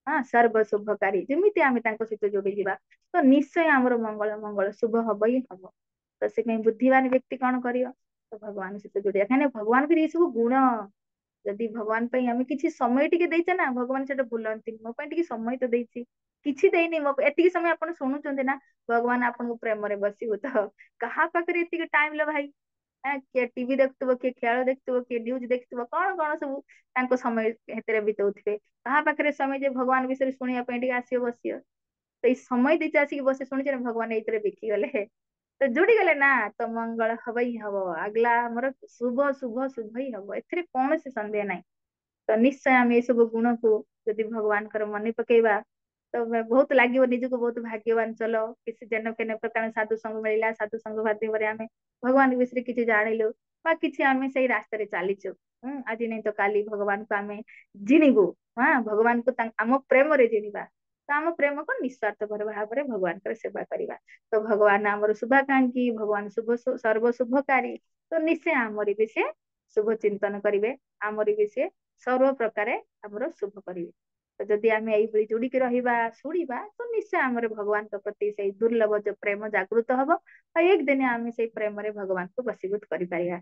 ହଁ ସର୍ବ ଶୁଭକାରୀ, ଯେମିତି ଆମେ ତାଙ୍କ ସହିତ ଯୋଡିଯିବା ତ ନିଶ୍ଚୟ ଆମର ମଙ୍ଗଳ ମଙ୍ଗଳ ଶୁଭ ହବ ହିଁ ହବ। ତ ସେ ପାଇଁ ବୁଦ୍ଧିମାନ ବ୍ୟକ୍ତି କଣ କରିବ, ତ ଭଗବାନ ସହିତ ଯୋଡିବା, କାହିଁକି ଭଗବାନଙ୍କର ଏଇ ସବୁ ଗୁଣ। ଯଦି ଭଗବାନ ପାଇଁ ଆମେ କିଛି ସମୟ ଟିକେ ଦେଇଛେ ନା, ଭଗବାନ ସେଟା ଭୁଲନ୍ତି, ମୋ ପାଇଁ ଟିକେ ସମୟ ତ ଦେଇଛି, କିଛି ଦେଇନି ମୋ ଏତିକି ସମୟ ଆପଣ ଶୁଣୁଛନ୍ତି ନା, ଭଗବାନ ଆପଣଙ୍କୁ ପ୍ରେମରେ ବସିବୁ ତ। କାହା ପାଖରେ ଏତିକି ଟାଇମ ଲ ଭାଇ, କିଏ ଟିଭି ଦେଖୁଥିବ, କିଏ ଖେଳ ଦେଖୁଥିବ, କିଏ ନ୍ୟୁଜ ଦେଖୁଥିବ, କଣ କଣ ସବୁ ତାଙ୍କ ସମୟ ସେଥିରେ ବିତଉଥିବେ। କାହା ପାଖରେ ସମୟ ଯେ ଭଗବାନ ବିଷୟରେ ଶୁଣିବା ପାଇଁ ଟିକେ ଆସିବ ବସିବ। ସେଇ ସମୟ ଦେଇଛି ଆସିକି ବସି ଶୁଣିଛ, ଭଗବାନ ଏଇଥିରେ ବିକିଗଲେ, ତ ଯୋଡି ଗଲେ ନା, ତ ମଙ୍ଗଳ ହବ ହିଁ ହବ। ଆଗଲା ଆମର ଶୁଭ ଶୁଭ ଶୁଭ ହିଁ ହବ, ଏଥିରେ କୌଣସି ସନ୍ଦେହ ନାହିଁ। ତ ନିଶ୍ଚୟ ଆମେ ଏଇ ସବୁ ଗୁଣକୁ ଯଦି ଭଗବାନଙ୍କର ମନେ ପକେଇବା, ତ ବହୁତ ଲାଗିବ ନିଜକୁ ବହୁତ ଭାଗ୍ୟବାନ। ଚଲ କିଛି ଜନ କେନ ପ୍ରକାର ସାଧୁ ସଙ୍ଗ ମିଳିଲା, ସାଧୁ ସଙ୍ଗ ମାଧ୍ୟମରେ ଆମେ ଭଗବାନ ବିଷୟରେ କିଛି ଜାଣିଲୁ, ବା କିଛି ଆମେ ସେଇ ରାସ୍ତାରେ ଚାଲିଛୁ। ଆଜି ନାଇଁ ତ କାଲି ଭଗବାନଙ୍କୁ ଆମେ ଜିଣିବୁ। ହଁ ଭଗବାନଙ୍କୁ ଆମ ପ୍ରେମରେ ଜିଣିବା, ତ ଆମ ପ୍ରେମକୁ ନିଃସ୍ୱାର୍ଥ ଭାବରେ ଭଗବାନଙ୍କର ସେବା କରିବା। ତ ଭଗବାନ ଆମର ଶୁଭାକାଂକ୍ଷୀ, ଭଗବାନ ଶୁଭ ସର୍ବ ଶୁଭକାରୀ, ତ ନିଶ୍ଚୟ ଆମରି ବି ସେ ଶୁଭ ଚିନ୍ତନ କରିବେ, ଆମରି ବି ସେ ସର୍ବ ପ୍ରକାରେ ଆମର ଶୁଭ କରିବେ। ତ ଯଦି ଆମେ ଏଇଭଳି ଯୋଡିକି ରହିବା, ଶୁଣିବା, ତ ନିଶ୍ଚୟ ଆମର ଭଗବାନଙ୍କ ପ୍ରତି ସେଇ ଦୁର୍ଲଭ ଯୋଉ ପ୍ରେମ ଜାଗୃତ ହବ, ଆଉ ଏକ ଦିନେ ଆମେ ସେଇ ପ୍ରେମରେ ଭଗବାନଙ୍କୁ ବଶୀଭୂତ କରିପାରିବା।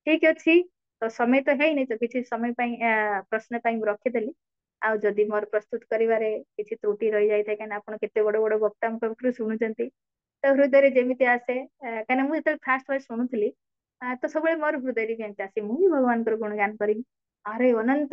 ଠିକ ଅଛି, ତ ସମୟ ତ ହେଇନି, ତ କିଛି ସମୟ ପାଇଁ ପ୍ରଶ୍ନ ପାଇଁ ମୁଁ ରଖିଦେଲି। ଆଉ ଯଦି ମୋର ପ୍ରସ୍ତୁତ କରିବାରେ କିଛି ତ୍ରୁଟି ରହିଯାଇଥାଏ, କାହିଁକିନା ଆପଣ କେତେ ବଡ ବଡ ବକ୍ତାଙ୍କ ପାଖରୁ ଶୁଣୁଛନ୍ତି, ତ ହୃଦୟରେ ଯେମିତି ଆସେ, କାହିଁକିନା ମୁଁ ଯେତେବେଳେ ଫାଷ୍ଟ ଫାଷ୍ଟ ଶୁଣୁଥିଲି, ତ ସବୁବେଳେ ମୋର ହୃଦୟରେ କେମିତି ଆସେ, ମୁଁ ବି ଭଗବାନଙ୍କର ଗୁଣଗାନ କରିବି, ଆରେ ଅନନ୍ତ